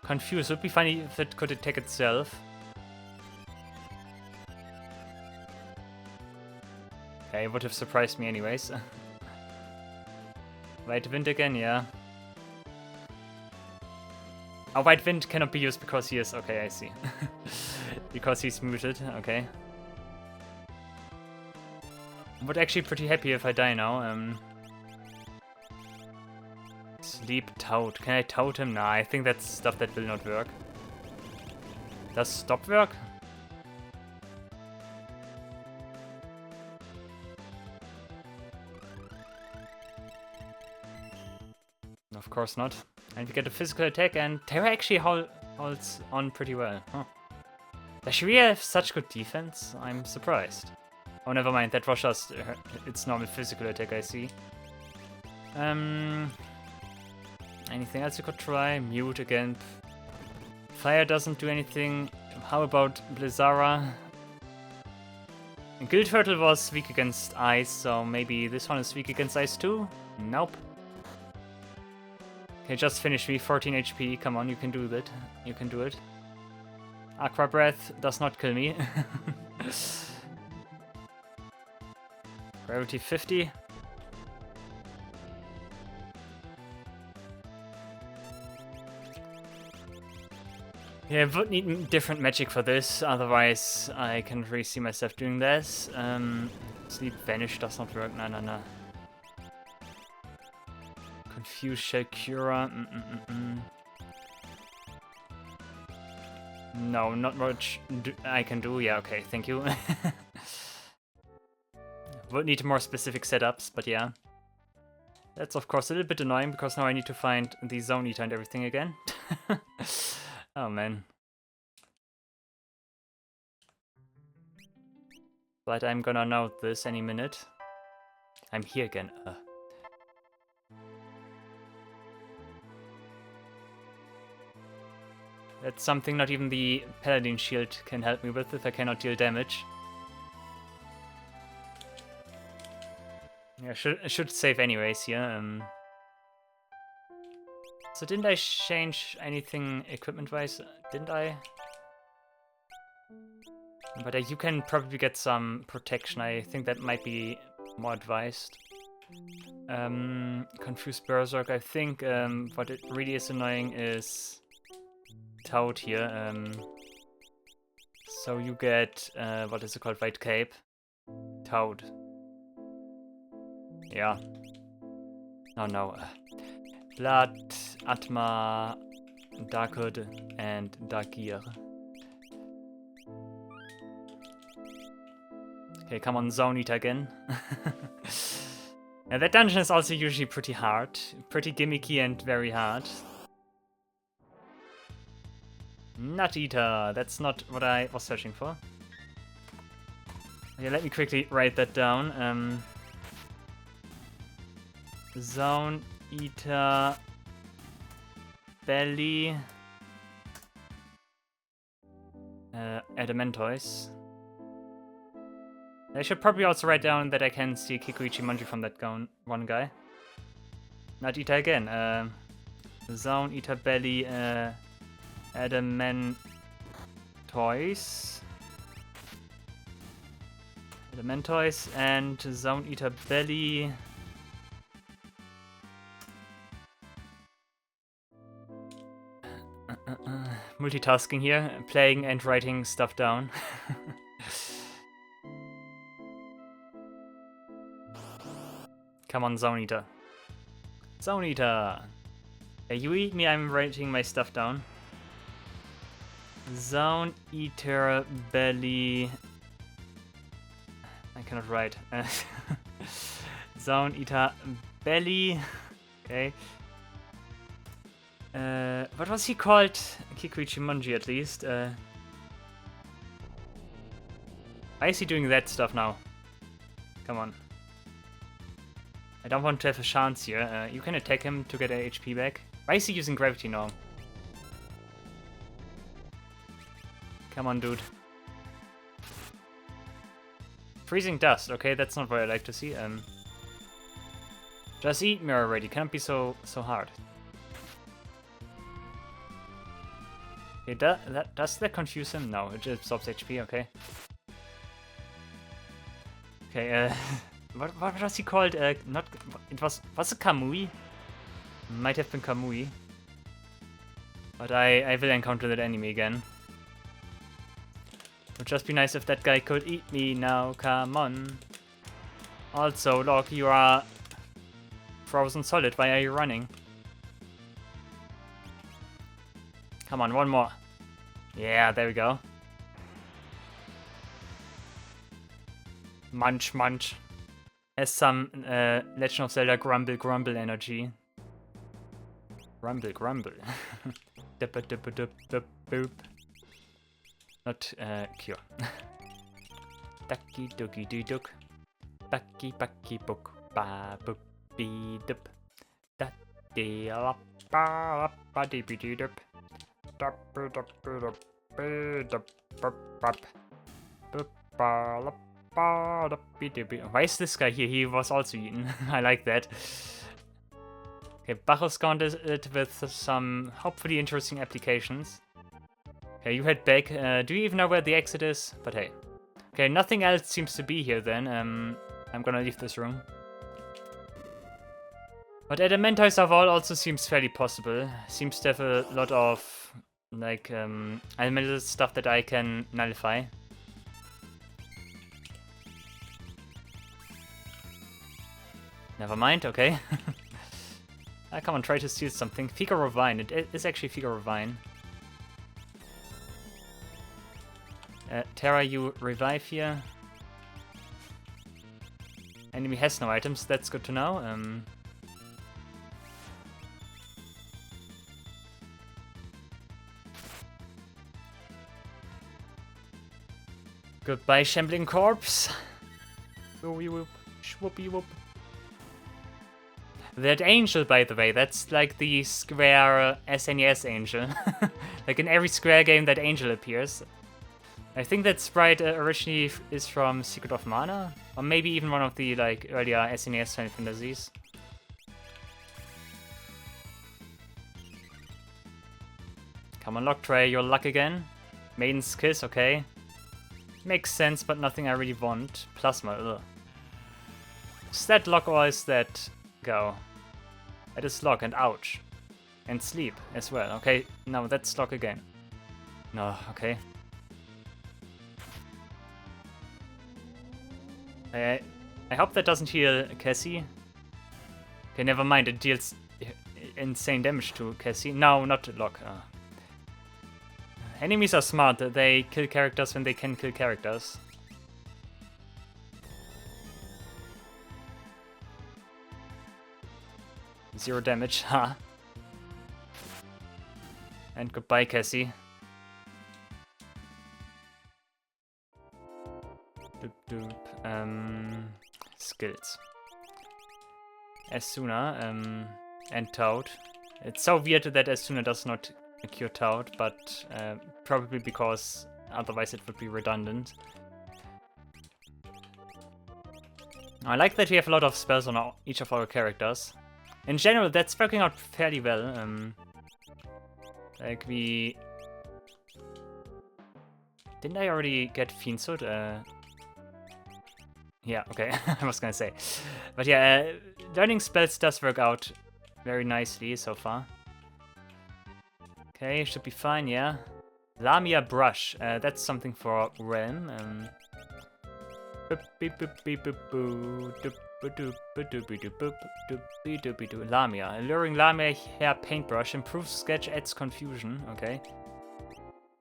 Confuse would be funny if it could attack itself. Okay, it would have surprised me anyways. White Wind again, yeah. Oh, White Wind cannot be used because he is... Okay, I see. Because he's muted, okay. I'm actually pretty happy if I die now. Sleep Toad. Can I toad him? Nah, I think that's stuff that will not work. Does Stop work? Of course not. And we get a physical attack, and Terra actually holds on pretty well. Huh. Does she really have such good defense? I'm surprised. Oh, never mind. That was just its normal physical attack, I see. Anything else you could try? Mute again. Fire doesn't do anything. How about Blizzara? Guild Turtle was weak against ice, so maybe this one is weak against ice too? Nope. Okay, just finish me. 14 HP. Come on, you can do that. You can do it. Aqua Breath does not kill me. Gravity 50. Yeah, I would need different magic for this, otherwise I can't really see myself doing this. Sleep Vanish does not work. No. Confuse Shell Cura. No, not much I can do. Yeah, okay, thank you. Would need more specific setups, but yeah. That's of course a little bit annoying, because now I need to find the Zone Eater and everything again. Oh man. But I'm gonna know this any minute. I'm here again. That's something not even the Paladin shield can help me with if I cannot deal damage. Yeah, I should save anyways here. So didn't I change anything equipment-wise? Didn't I? But you can probably get some protection. I think that might be more advised. Confused Berserk. I think what it really is annoying is Toad here. So you get, what is it called? White Cape. Toad. Yeah. Oh no. Blood, Atma, Darkhood, and Darkir. Okay, come on, Zone Eater again. Yeah, that dungeon is also usually pretty hard. Pretty gimmicky and very hard. Nut Eater, that's not what I was searching for. Okay, let me quickly write that down. Zone Eater Belly Adamantoise. I should probably also write down that I can see Kikuichi Manji from that one guy. Nut Eater again. Zone Eater Belly Adamantoise. Adamantoise and Zone Eater Belly. Multitasking here, playing and writing stuff down. Come on, Zone Eater. Zone Eater! Yeah, you eat me, I'm writing my stuff down. Zone Eater Belly... I cannot write. Zone Eater Belly... Okay. What was he called? Kikuichi Manji, at least. Why is he doing that stuff now? Come on. I don't want to have a chance here. You can attack him to get a HP back. Why is he using gravity now? Come on, dude. Freezing dust. Okay, that's not what I like to see. Just eat me already. Can't be so hard. Okay, does that confuse him? No, it just absorbs HP. Okay. Okay. What was he called? It was it Kamui? Might have been Kamui. But I will encounter that enemy again. Would just be nice if that guy could eat me now. Come on. Also, look, you are frozen solid. Why are you running? Come on, one more. Yeah, there we go. Munch, munch. Has some Legend of Zelda grumble, grumble energy. Grumble, grumble. Dippa, dippa, dip, dip, boop. Not cure. Ducky, ducky, doo duck. Bucky, bucky, book, ba, boop, bee, dip. Da, dee, la, ba, ba, dee, bee, dee, dip. Why is this guy here? He was also eaten. I like that. Okay, Bacchus counted it with some hopefully interesting applications. Okay, you head back. Do you even know where the exit is? But hey. Okay, nothing else seems to be here then. I'm gonna leave this room. But Adamantoise of all also seems fairly possible. Seems to have a lot of like elemental stuff that I can nullify. Never mind, okay. Come on, try to steal something. Figure of Vine. It is actually Figure of Vine. Terra, you revive here. Enemy has no items, that's good to know. Goodbye, shambling corpse. Whoopie whoop, shwoopie whoop. That angel, by the way, that's like the Square SNES angel. Like in every Square game, that angel appears. I think that sprite originally is from Secret of Mana, or maybe even one of the like earlier SNES Final Fantasies. Come on, Locktray, your luck again. Maiden's Kiss, okay. Makes sense, but nothing I really want. Plasma, ugh. Is that lock or is that go? That is lock and ouch. And sleep as well. Okay, no, that's lock again. No, okay. I hope that doesn't heal Cassie. Okay, never mind, it deals insane damage to Cassie. No, not lock. Enemies are smart, they kill characters when they can kill characters. Zero damage, huh? And goodbye, Cassie. Doop doop. Skills. Asuna, and Toad. It's so weird that Asuna does not cure Toad, but probably because otherwise it would be redundant. I like that we have a lot of spells on each of our characters. In general, that's working out fairly well. Like we... Didn't I already get Fiendsuit? Yeah, okay, I was gonna say. But yeah, learning spells does work out very nicely so far. Okay, should be fine, yeah. Lamia Brush, that's something for Realm. Lamia. Alluring Lamia hair paintbrush. Improves sketch, adds confusion. Okay.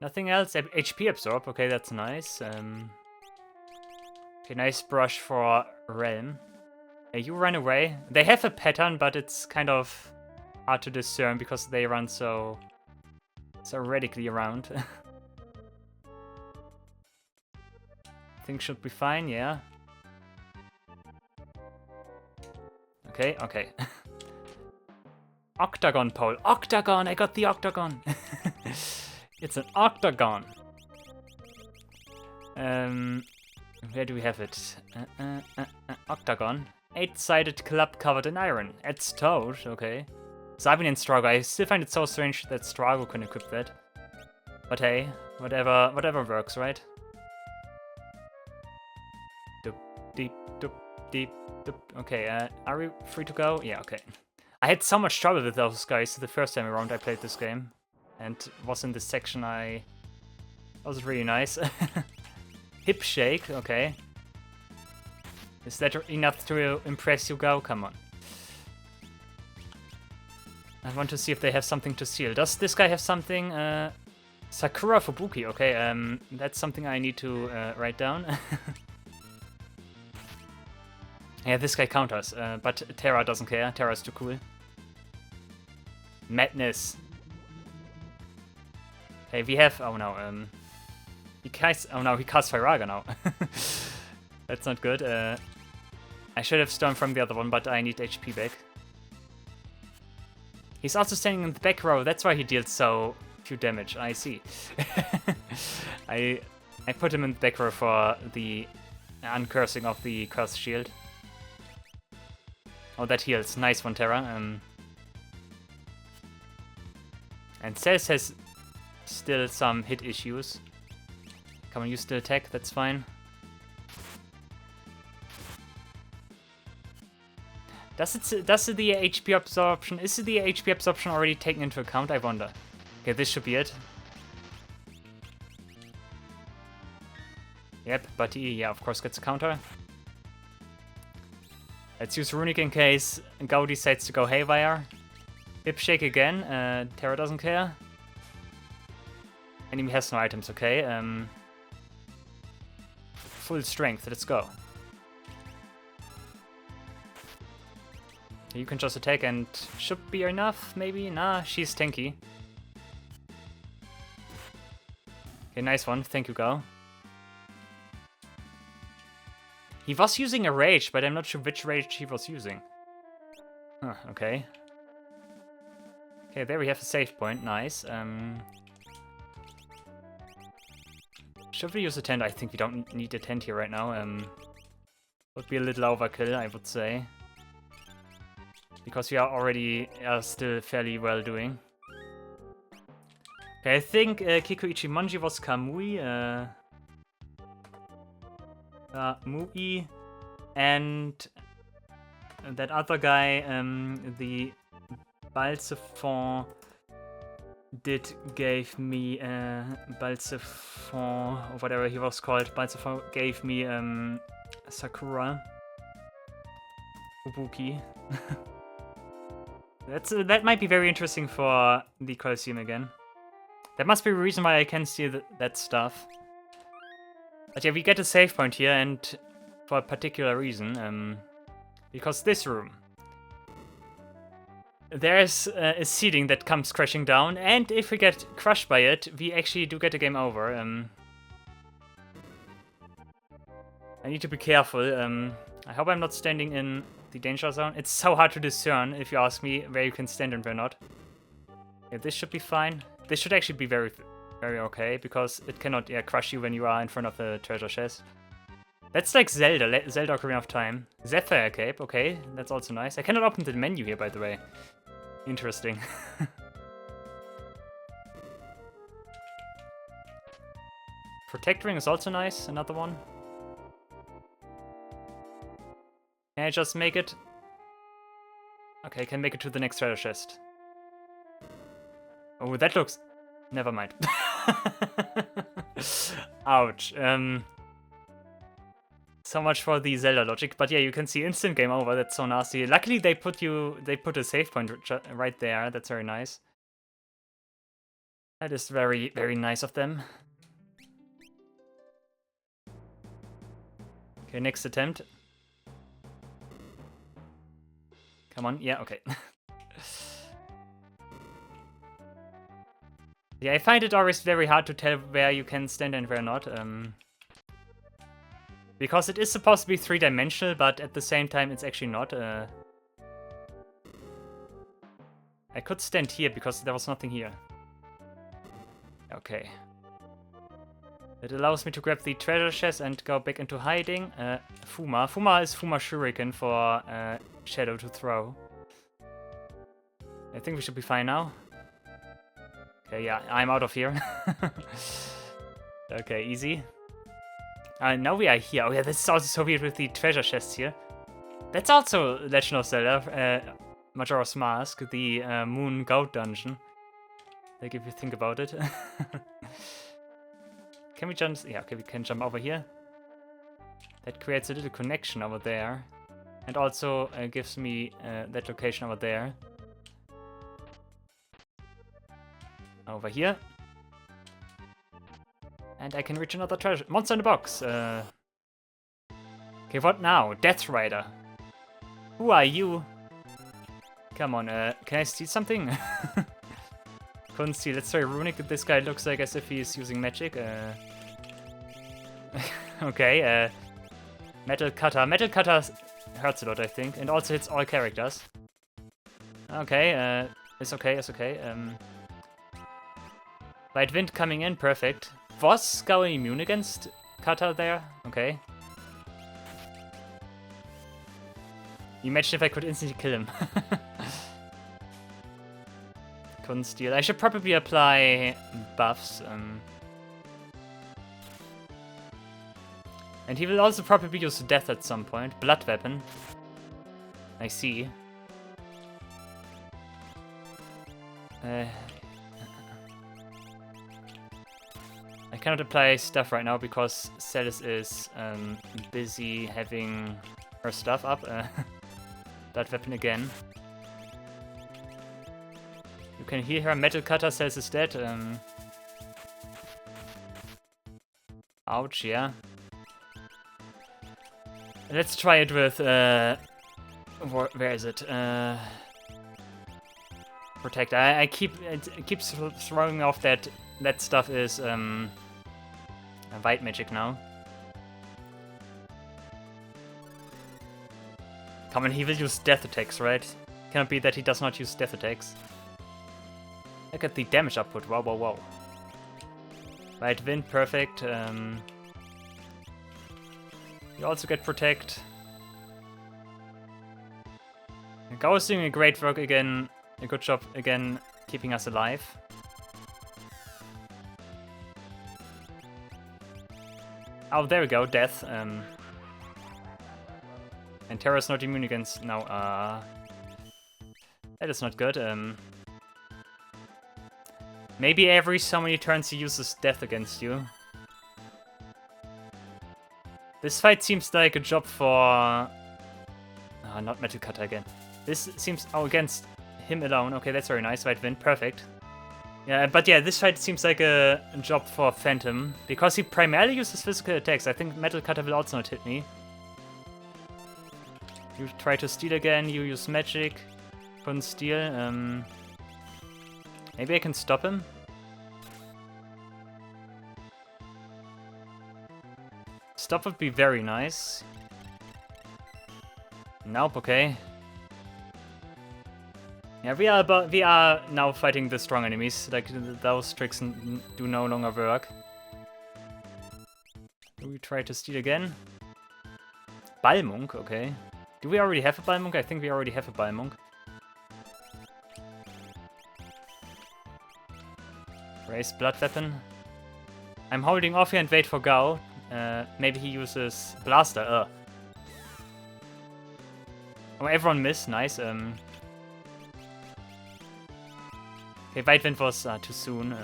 Nothing else. HP absorb. Okay, that's nice. Okay, nice brush for Realm. You run away. They have a pattern, but it's kind of hard to discern because they run so radically around. Things should be fine, yeah. Okay, okay. Octagon pole. Octagon! I got the octagon! It's an octagon! Where do we have it? Octagon. 8-sided club covered in iron. It's Toad, okay. Sabin and Strago. I still find it so strange that Strago can equip that. But hey, whatever works, right? Doop, deep, doop, deep, doop. Okay, are we free to go? Yeah, okay. I had so much trouble with those guys the first time around I played this game. And was in this section that was really nice. Hip shake, okay. Is that enough to impress you, Go? Come on. I want to see if they have something to steal. Does this guy have something? Sakura Fubuki, okay, that's something I need to write down. Yeah, this guy counters, but Terra doesn't care. Terra's too cool. Madness. Okay, we have... Oh no, he casts... Oh no, he casts Firaga now. That's not good. I should have Storm from the other one, but I need HP back. He's also standing in the back row, that's why he deals so few damage, I see. I put him in the back row for the uncursing of the curse shield. Oh, that heals. Nice one, Terra. And Cels has still some hit issues. Come on, use the attack, that's fine. Does the HP absorption, is the HP absorption already taken into account? I wonder. Okay, this should be it. Yep, but he, yeah, of course gets a counter. Let's use Runic in case Gao decides to go haywire. Hip shake again, Terra doesn't care. Enemy has no items, okay. full strength. Let's go. You can just attack and should be enough, maybe? Nah, she's tanky. Okay, nice one. Thank you, Go. He was using a rage, but I'm not sure which rage he was using. Huh, okay. Okay, there we have a save point. Nice. Should we use a tent? I think we don't need a tent here right now. Would be a little overkill, I would say. Because we are already still fairly well doing. Okay, I think Kiko Ichimonji was Kamui. Kamui. And that other guy, the Balsefon gave me Balsefon, or whatever he was called. Balsefon gave me Sakura. Ubuki. That might be very interesting for the Colosseum again. That must be a reason why I can steal that stuff. But yeah, we get a save point here, and for a particular reason. Because this room. There's a ceiling that comes crashing down, and if we get crushed by it, we actually do get a game over. I need to be careful. I hope I'm not standing in the danger zone. It's so hard to discern, if you ask me, where you can stand and where not. Yeah, this should be fine. This should actually be very, very okay, because it cannot crush you when you are in front of the treasure chest. That's like Zelda Ocarina of Time. Zephyr Cape, okay, that's also nice. I cannot open the menu here, by the way. Interesting. Protect Ring is also nice, another one. Can I just make it? Okay, I can make it to the next treasure chest. Oh, that looks... Never mind. Ouch. So much for the Zelda logic, but yeah, you can see instant game over. That's so nasty. Luckily, they put a save point right there. That's very nice. That is very, very nice of them. Okay, next attempt. Come on, yeah, okay. Yeah, I find it always very hard to tell where you can stand and where not. Because it is supposed to be three-dimensional, but at the same time it's actually not. I could stand here because there was nothing here. Okay. It allows me to grab the treasure chest and go back into hiding. Fuma. Fuma is Fuma Shuriken for Shadow to throw. I think we should be fine now. Okay, yeah, I'm out of here. Okay, easy. Now we are here. Oh yeah, this is also so weird with the treasure chests here. That's also Legend of Zelda, Majora's Mask, the Moon Goat dungeon. Like, if you think about it. Can we jump? Yeah, okay, we can jump over here. That creates a little connection over there. And also gives me that location over there. Over here. And I can reach another treasure. Monster in the box. Okay, what now? Death Rider. Who are you? Come on, can I steal something? Couldn't steal. Let's try Runic. This guy looks like as if he's using magic. Okay, Metal Cutter. Metal Cutter hurts a lot, I think. And also hits all characters. Okay, it's okay, it's okay. Light Wind coming in, perfect. Was Scour immune against Cutter there? Okay. Imagine if I could instantly kill him. Couldn't steal. I should probably apply buffs. And he will also probably use death at some point. Blood weapon. I see. I cannot apply stuff right now because Celis is busy having her stuff up. Blood weapon again. You can hear her. Metal Cutter. Celis is dead. Ouch, yeah. Let's try it with, where is it? Protect. It keeps throwing off that stuff is, white magic now. Come on, he will use death attacks, right? Cannot be that he does not use death attacks. Look at the damage output, wow, wow, wow. Right, wind, perfect. You also get protect. Gao is doing a great work again, a good job again, keeping us alive. Oh, there we go, death. And Terra's not immune against... No, that is not good. Maybe every so many turns he uses death against you. This fight seems like a job for... not Metal Cutter again. This seems... Oh, against him alone. Okay, that's very nice. White Wind, perfect. Yeah, but yeah, this fight seems like a job for Phantom. Because he primarily uses physical attacks. I think Metal Cutter will also not hit me. You try to steal again, you use magic. Couldn't steal. Maybe I can stop him? Stop would be very nice. Nope, okay. Yeah, we are now fighting the strong enemies. Like, those tricks do no longer work. Do we try to steal again? Balmung, okay. Do we already have a Balmung? I think we already have a Balmung. Raise blood weapon. I'm holding off here and wait for Gao. Maybe he uses Blaster. Oh, everyone missed. Nice. Okay, White Wind was too soon.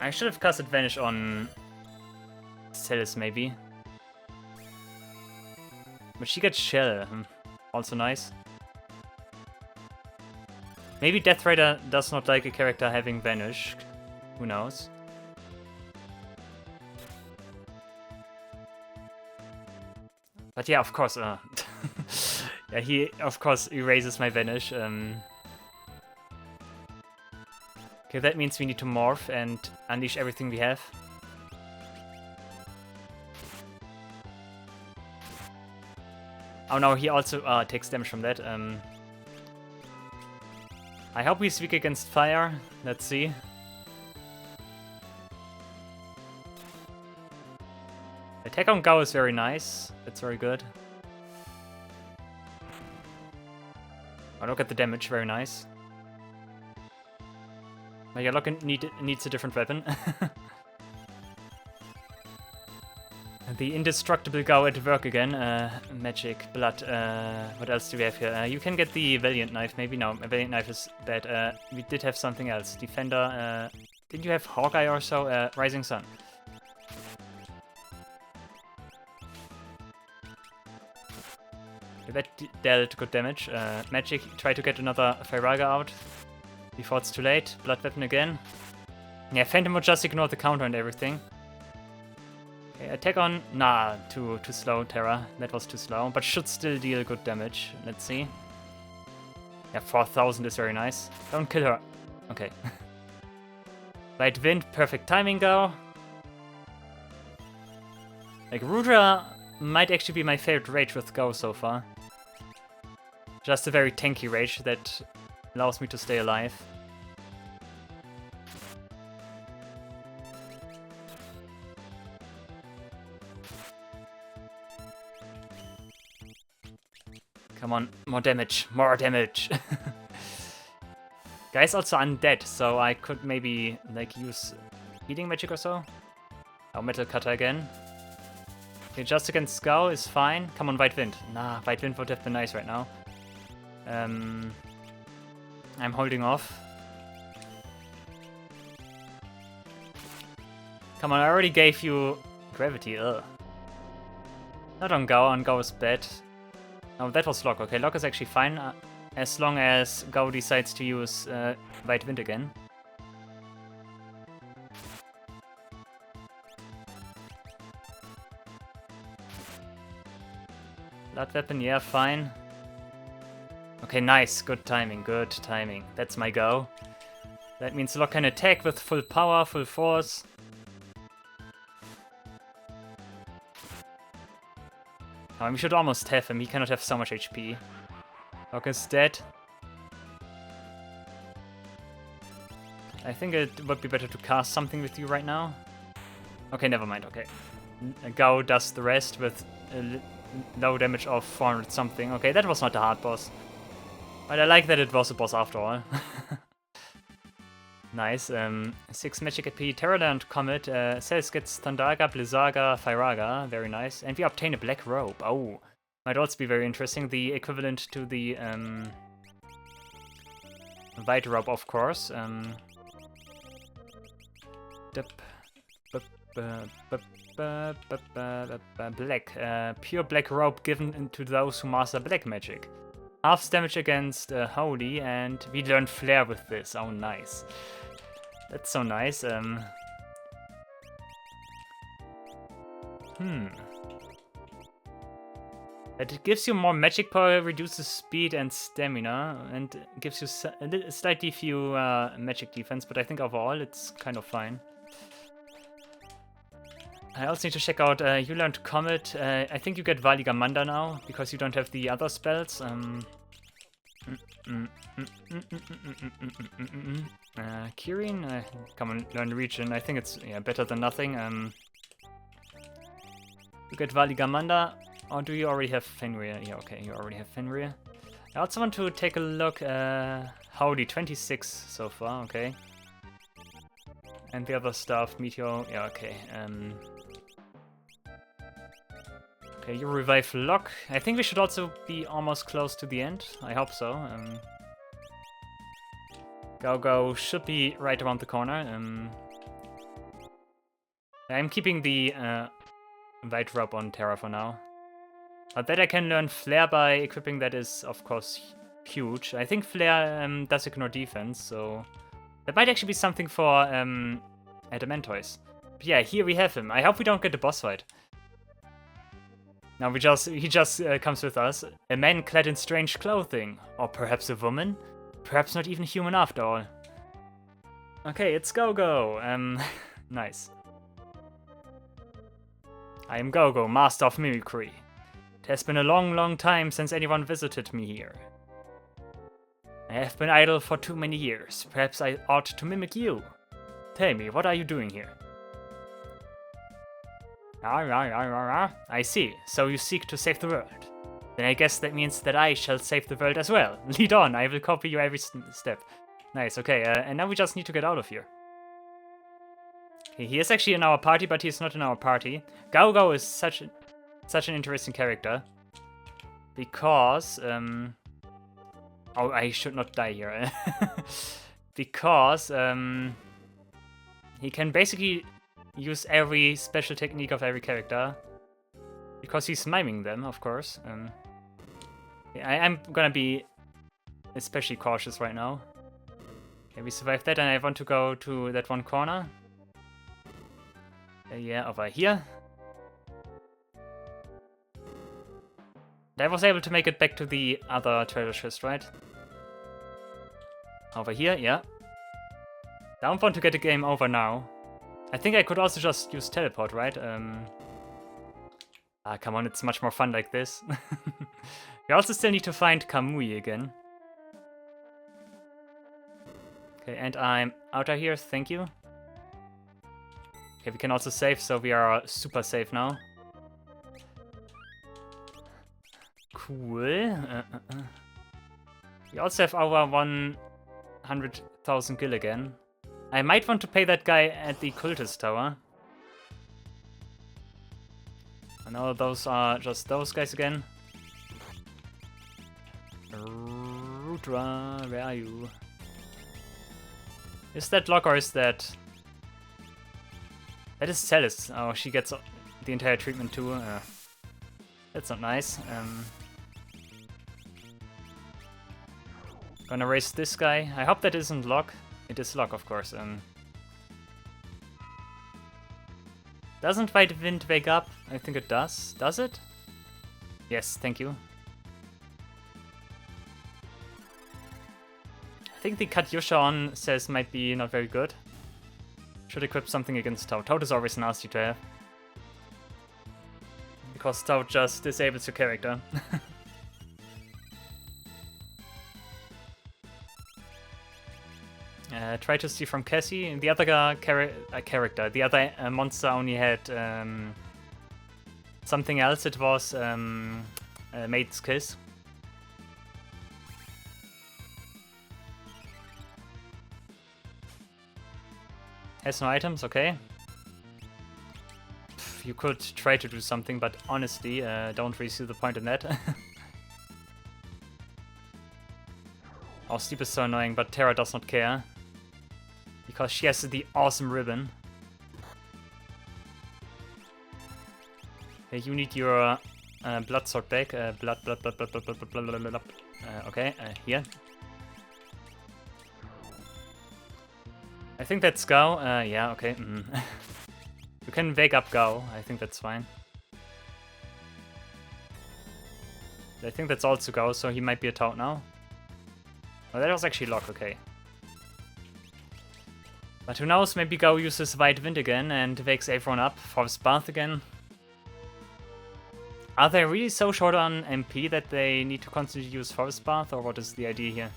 I should have casted Vanish on Celis, maybe. But she gets Shell. Also nice. Maybe Death Rider does not like a character having Vanish. Who knows? But yeah, of course. Yeah, he of course erases my Vanish. Okay, that means we need to morph and unleash everything we have. Oh no, he also takes damage from that. I hope he's weak against fire. Let's see. Attack on Gao is very nice. That's very good. Oh, look at the damage. Very nice. But yeah, Locke needs a different weapon. The indestructible Gao at work again. Magic, blood. What else do we have here? You can get the Valiant Knife, maybe. No, a Valiant Knife is bad. We did have something else. Defender. Didn't you have Hawkeye or so? Rising Sun. Okay, that dealt good damage. Magic, try to get another Firaga out before it's too late. Blood Weapon again. Yeah, Phantom will just ignore the counter and everything. Okay, attack on... Nah, too slow, Terra. That was too slow, but should still deal good damage. Let's see. Yeah, 4000 is very nice. Don't kill her. Okay. Light Wind, perfect timing, Gao. Like, Rudra might actually be my favorite rage with Gao so far. Just a very tanky rage that allows me to stay alive. Come on, more damage, more damage. Guy's also undead, so I could maybe like use healing magic or so. Oh, Metal Cutter again. Okay, just against Gao is fine. Come on, White Wind. Nah, White Wind would have been nice right now. I'm holding off. Come on, I already gave you gravity. Ugh. Not on Gao is bad. Oh, that was Locke. Okay, Locke is actually fine, as long as Gao decides to use White Wind again. Blood weapon, yeah, fine. Okay, nice. Good timing, good timing. That's my go. That means Locke can attack with full power, full force. We should almost have him. He cannot have so much HP. Locke is dead. I think it would be better to cast something with you right now. Okay, never mind, okay. Gao does the rest with low damage of 400 something. Okay, that was not a hard boss. But I like that it was a boss after all. Nice. 6 magic AP, Terraland Comet, Cells gets Thundaga, Blizzaga, Firaga. Very nice. And we obtain a black robe. Oh, might also be very interesting. The equivalent to the white robe, of course. Black. Pure black robe given to those who master black magic. Half damage against Holy, and we learn Flare with this. Oh, nice. That's so nice. It gives you more magic power, reduces speed and stamina, and gives you slightly few magic defense, but I think overall it's kind of fine. I also need to check out, you learned Comet. I think you get Valigamanda now, because you don't have the other spells. Kirin, come on, learn Region. I think it's better than nothing. You get Valigamanda, or do you already have Fenrir? Yeah, okay, you already have Fenrir. I also want to take a look. Howdy, 26 so far, okay. And the other stuff, Meteor, yeah, okay. Okay, you revive Locke. I think we should also be almost close to the end. I hope so. Gogo should be right around the corner. I'm keeping the white robe on Terra for now. But that I can learn Flare by equipping that is, of course, huge. I think Flare does ignore defense, so that might actually be something for Adamantoise. But yeah, here we have him. I hope we don't get a boss fight. Now he just comes with us. A man clad in strange clothing. Or perhaps a woman? Perhaps not even human after all. Okay, it's Gogo. Nice. I am Gogo, master of mimicry. It has been a long, long time since anyone visited me here. I have been idle for too many years. Perhaps I ought to mimic you. Tell me, what are you doing here? I see, so you seek to save the world. Then I guess that means that I shall save the world as well. Lead on, I will copy you every step. Nice, okay, and now we just need to get out of here. Okay, he is actually in our party, but he's not in our party. Gogo is such an interesting character. Because, oh, I should not die here. Because, he can basically use every special technique of every character. Because he's miming them, of course. I'm gonna be especially cautious right now. Okay, we survived that, and I want to go to that one corner. Yeah, over here. I was able to make it back to the other treasure chest, right? Over here, yeah. I don't want to get the game over now. I think I could also just use teleport, right? Come on, it's much more fun like this. We also still need to find Kamui again. Okay, and I'm out of here, thank you. Okay, we can also save, so we are super safe now. Cool. We also have our 100,000 gil again. I might want to pay that guy at the cultist tower. I know those are just those guys again. Rudra, where are you? Is that Locke or is that... That is Celis. Oh, she gets the entire treatment too. That's not nice. Gonna raise this guy. I hope that isn't Locke. It is Locke, of course. Doesn't White Wind wake up? I think it does. Does it? Yes, thank you. I think the Katyusha on says might be not very good. Should equip something against Toad. Toad is always nasty to have. Because Toad just disables your character. Try to steal from Cassie. The other character, the other monster only had something else. It was Maid's Kiss. Has no items, okay. You could try to do something, but honestly, don't really see the point in that. Oh, Sleep is so annoying, but Terra does not care. Because she has the awesome ribbon. You need your blood sword back. Blood. Okay, here. I think that's Gao. Yeah, okay. You can wake up Gao. I think that's fine. I think that's also Gao, so he might be a Toad now. Oh, that was actually Lock, okay. But who knows, maybe Gao uses White Wind again and wakes everyone up for his bath again. Are they really so short on MP that they need to constantly use Forest Bath, or what is the idea here?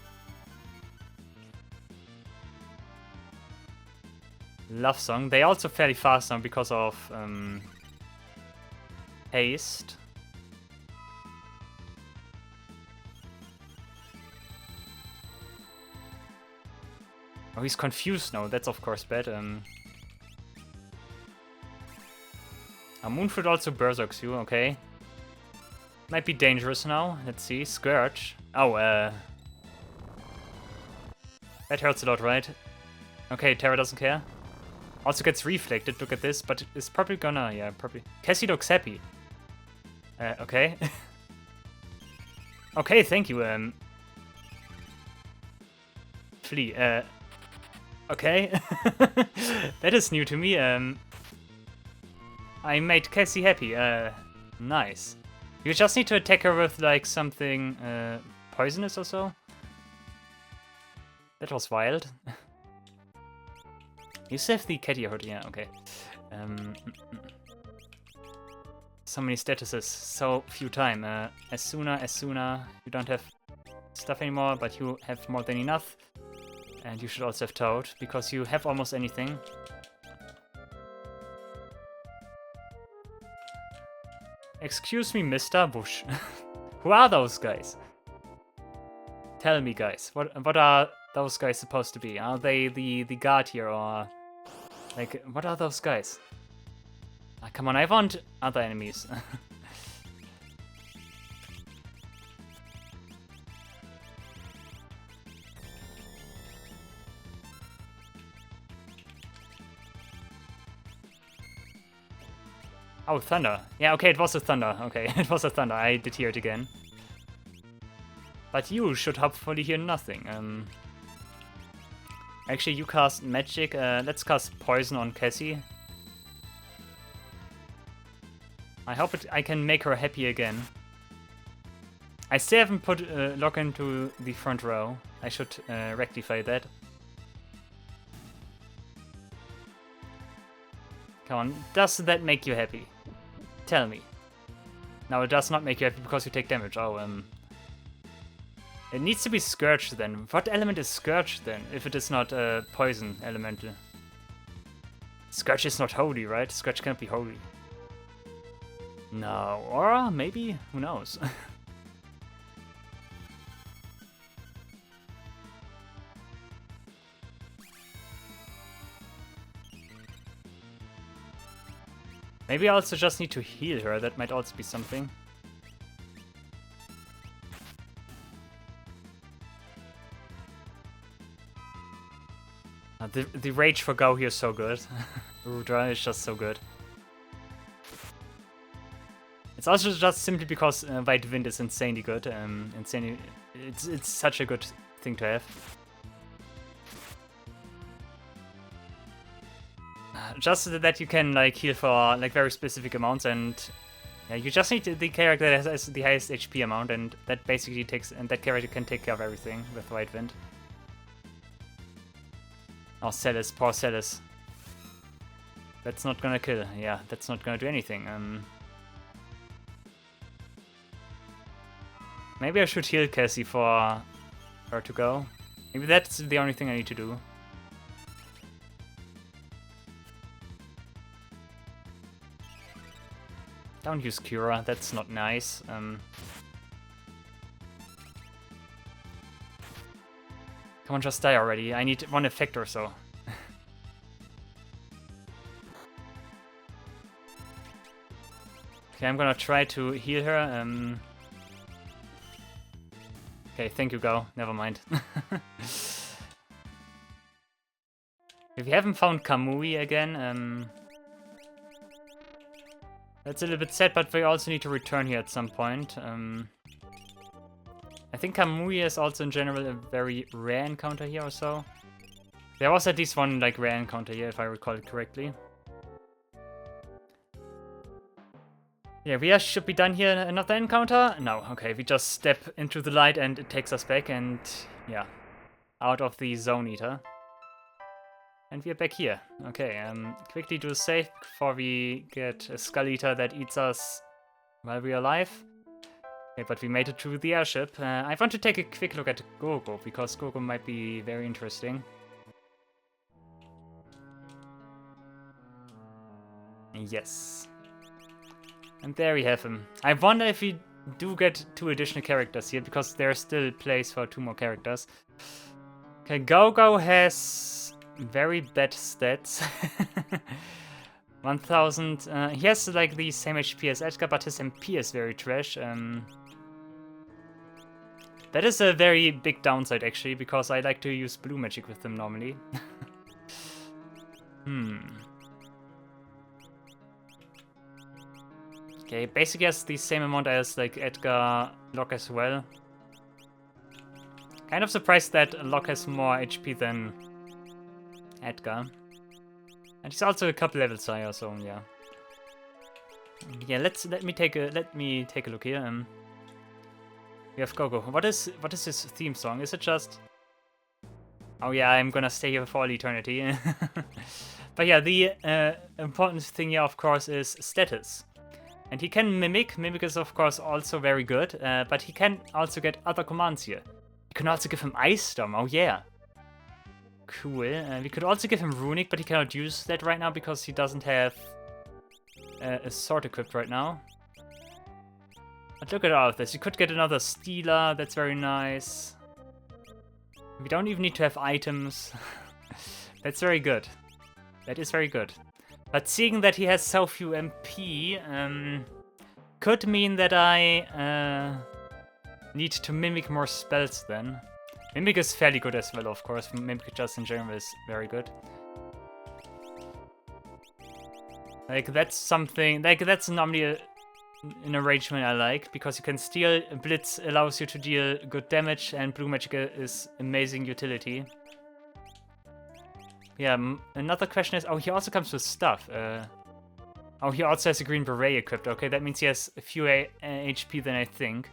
Love Song. They're also fairly fast now because of haste. Oh, he's confused now. That's of course bad. Moonfruit also berserks you, okay. Might be dangerous now. Let's see. Scourge. Oh, that hurts a lot, right? Okay, Terra doesn't care. Also gets reflected, look at this, but it's probably gonna, yeah, probably. Cassie looks happy. Okay. Okay, thank you, Flee, okay. That is new to me, I made Cassie happy, nice. You just need to attack her with, like, something, poisonous or so. That was wild. You still have the Catty hood, yeah, okay. So many statuses, so few time. As sooner, you don't have stuff anymore, but you have more than enough. And you should also have Toad, because you have almost anything. Excuse me, Mr. Bush. Who are those guys? Tell me, guys. What are those guys supposed to be? Are they the guard here, or... Like, what are those guys? Come on, I want other enemies. Oh, thunder. Yeah, okay, it was a thunder. Okay, it was a thunder. I did hear it again. But you should hopefully hear nothing. Actually, you cast magic. Let's cast poison on Cassie. I hope I can make her happy again. I still haven't put Lock into the front row. I should rectify that. Come on, does that make you happy? Tell me. No, it does not make you happy because you take damage. Oh, it needs to be Scourge then. What element is Scourge then, if it is not a poison elemental? Scourge is not holy, right? Scourge can't be holy. No, or maybe? Who knows? Maybe I also just need to heal her. That might also be something. The rage for Gao here is so good. Rudra is just so good. It's also just simply because White Wind is insanely good. It's such a good thing to have. Just so that you can like heal for like very specific amounts, and Yeah, you just need the character that has the highest HP amount, and that basically that character can take care of everything with White Wind. Oh, Celis, poor Celis. That's not gonna kill. Yeah, that's not gonna do anything. Maybe I should heal Cassie for her to go. Maybe that's the only thing I need to do. Don't use Cura, that's not nice. Come on, just die already. I need one effect or so. Okay, I'm gonna try to heal her. Okay, thank you, Go. Never mind. If you haven't found Kamui again, that's a little bit sad, but we also need to return here at some point. I think Kamui is also in general a very rare encounter here or so. There was at least one like rare encounter here, if I recall it correctly. Yeah, we should be done here. Another encounter? No, okay, we just step into the light and it takes us back and yeah, out of the Zone Eater. And we're back here. Okay, quickly do a save before we get a Skull Eater that eats us while we're alive. Okay, but we made it to the airship. I want to take a quick look at Gogo, because Gogo might be very interesting. Yes. And there we have him. I wonder if we do get 2 additional characters here, because there's still place for 2 more characters. Okay, Gogo has very bad stats. 1000. He has like the same HP as Edgar, but his MP is very trash. That is a very big downside actually, because I like to use blue magic with them normally. Okay, basically has the same amount as like Edgar Locke as well. Kind of surprised that Locke has more HP than Edgar. And he's also a couple levels higher, so yeah. Yeah, let me take a look here. We have Gogo. What is his theme song? Is it just? Oh yeah, I'm gonna stay here for all eternity. But yeah, the important thing here, of course, is status. And he can Mimic. Mimic is, of course, also very good. But he can also get other commands here. You can also give him Ice Storm. Oh yeah. Cool. We could also give him Runic, but he cannot use that right now because he doesn't have a sword equipped right now. But look at all of this. You could get another Stealer. That's very nice. We don't even need to have items. That's very good. That is very good. But seeing that he has so few MP, could mean that I need to Mimic more spells then. Mimic is fairly good as well, of course. Mimic just in general is very good. Like, that's something... Like, that's normally an arrangement I like, because you can steal. Blitz allows you to deal good damage, and Blue Magic is amazing utility. Yeah, another question is... Oh, he also comes with stuff. Oh, he also has a Green Beret equipped. Okay, that means he has fewer HP than I think.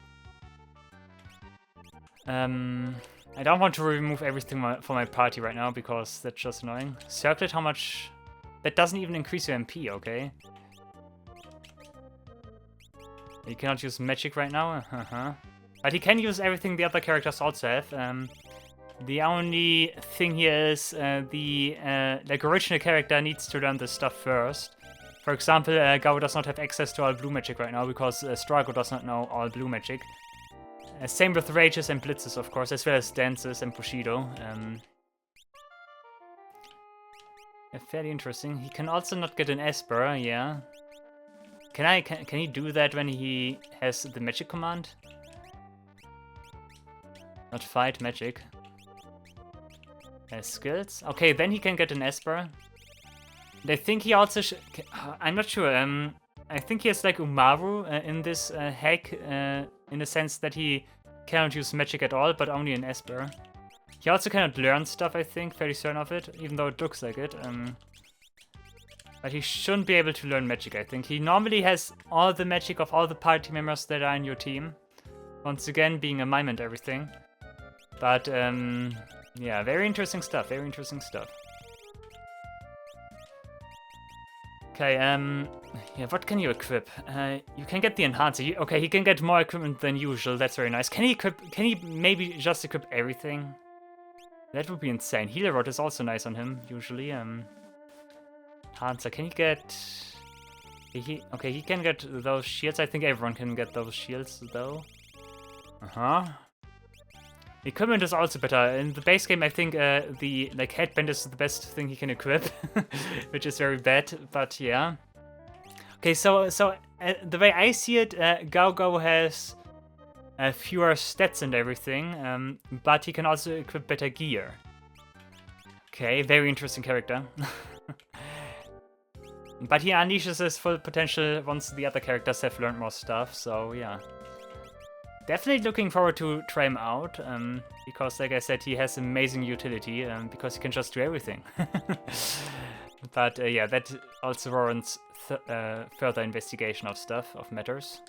I don't want to remove everything for my party right now, because that's just annoying. Circlet, how much... That doesn't even increase your MP, okay. You cannot use magic right now, But he can use everything the other characters also have. The only thing here is the like original character needs to learn this stuff first. For example, Gao does not have access to all blue magic right now, because Strago does not know all blue magic. Same with Rages and Blitzes, of course, as well as Dances and Bushido. Fairly interesting. He can also not get an Esper, yeah. Can he do that when he has the magic command? Not fight, magic. Skills? Okay, then he can get an Esper. And I think he also I'm not sure. I think he has like Umaru in this hack, in the sense that he cannot use magic at all, but only an Esper. He also cannot learn stuff, I think, fairly certain of it, even though it looks like it. But he shouldn't be able to learn magic, I think. He normally has all the magic of all the party members that are in your team. Once again, being a mime and everything. But, yeah, very interesting stuff, very interesting stuff. Okay, yeah, what can you equip? You can get the enhancer. Okay, he can get more equipment than usual, that's very nice. Can he maybe just equip everything? That would be insane. Healer Rod is also nice on him, usually. Enhancer, can he get... Okay, he can get those shields. I think everyone can get those shields, though. Uh-huh. Equipment is also better. In the base game, I think the headband is the best thing he can equip, which is very bad, but yeah. Okay, so the way I see it, Gogo has fewer stats and everything, but he can also equip better gear. Okay, very interesting character. But he unleashes his full potential once the other characters have learned more stuff, so yeah. Definitely looking forward to try him out, because like I said, he has amazing utility, because he can just do everything. But yeah, that also warrants further investigation of stuff, of matters.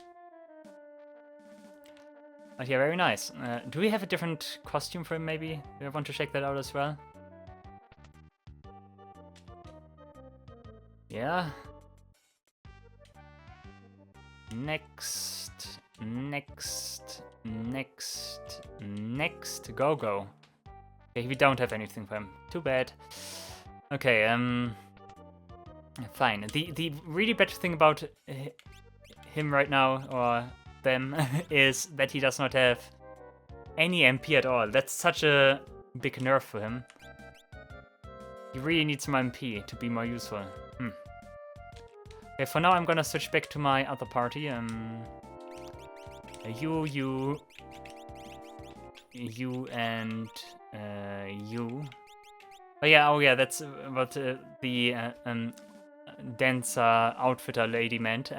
But yeah, very nice. Do we have a different costume for him, maybe? Do I want to check that out as well? Yeah. Next, Gogo. Okay, we don't have anything for him. Too bad. Okay, fine. The really bad thing about him right now, or them, is that he does not have any MP at all. That's such a big nerf for him. He really needs some MP to be more useful. Okay, for now I'm gonna switch back to my other party. You, and you. Oh yeah, that's what the dancer outfitter lady meant.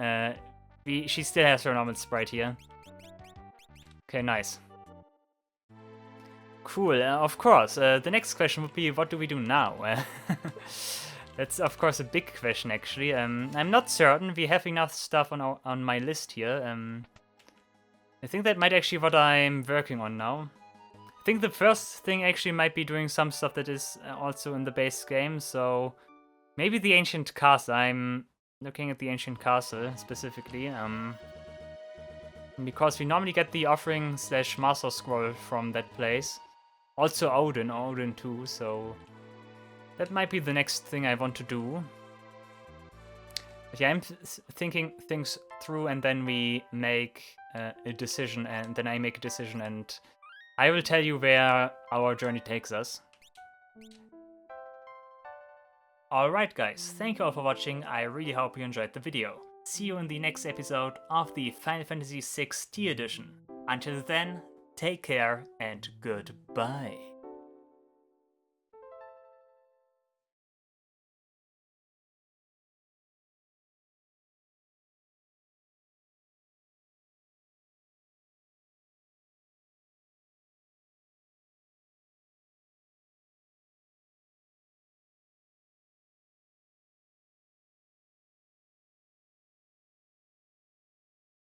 She still has her normal sprite here. Okay, nice. Cool, of course. The next question would be, what do we do now? That's of course a big question, actually. I'm not certain. We have enough stuff on my list here. I think that might actually what I'm working on now. I think the first thing actually might be doing some stuff that is also in the base game, so maybe the Ancient Castle. I'm looking at the Ancient Castle specifically, because we normally get the offering / master scroll from that place. Also Odin too, so that might be the next thing I want to do. But yeah, I'm thinking things through, and then we make a decision, and then I make a decision, and I will tell you where our journey takes us. Alright guys, thank you all for watching. I really hope you enjoyed the video. See you in the next episode of the Final Fantasy VI T Edition. Until then, take care and goodbye.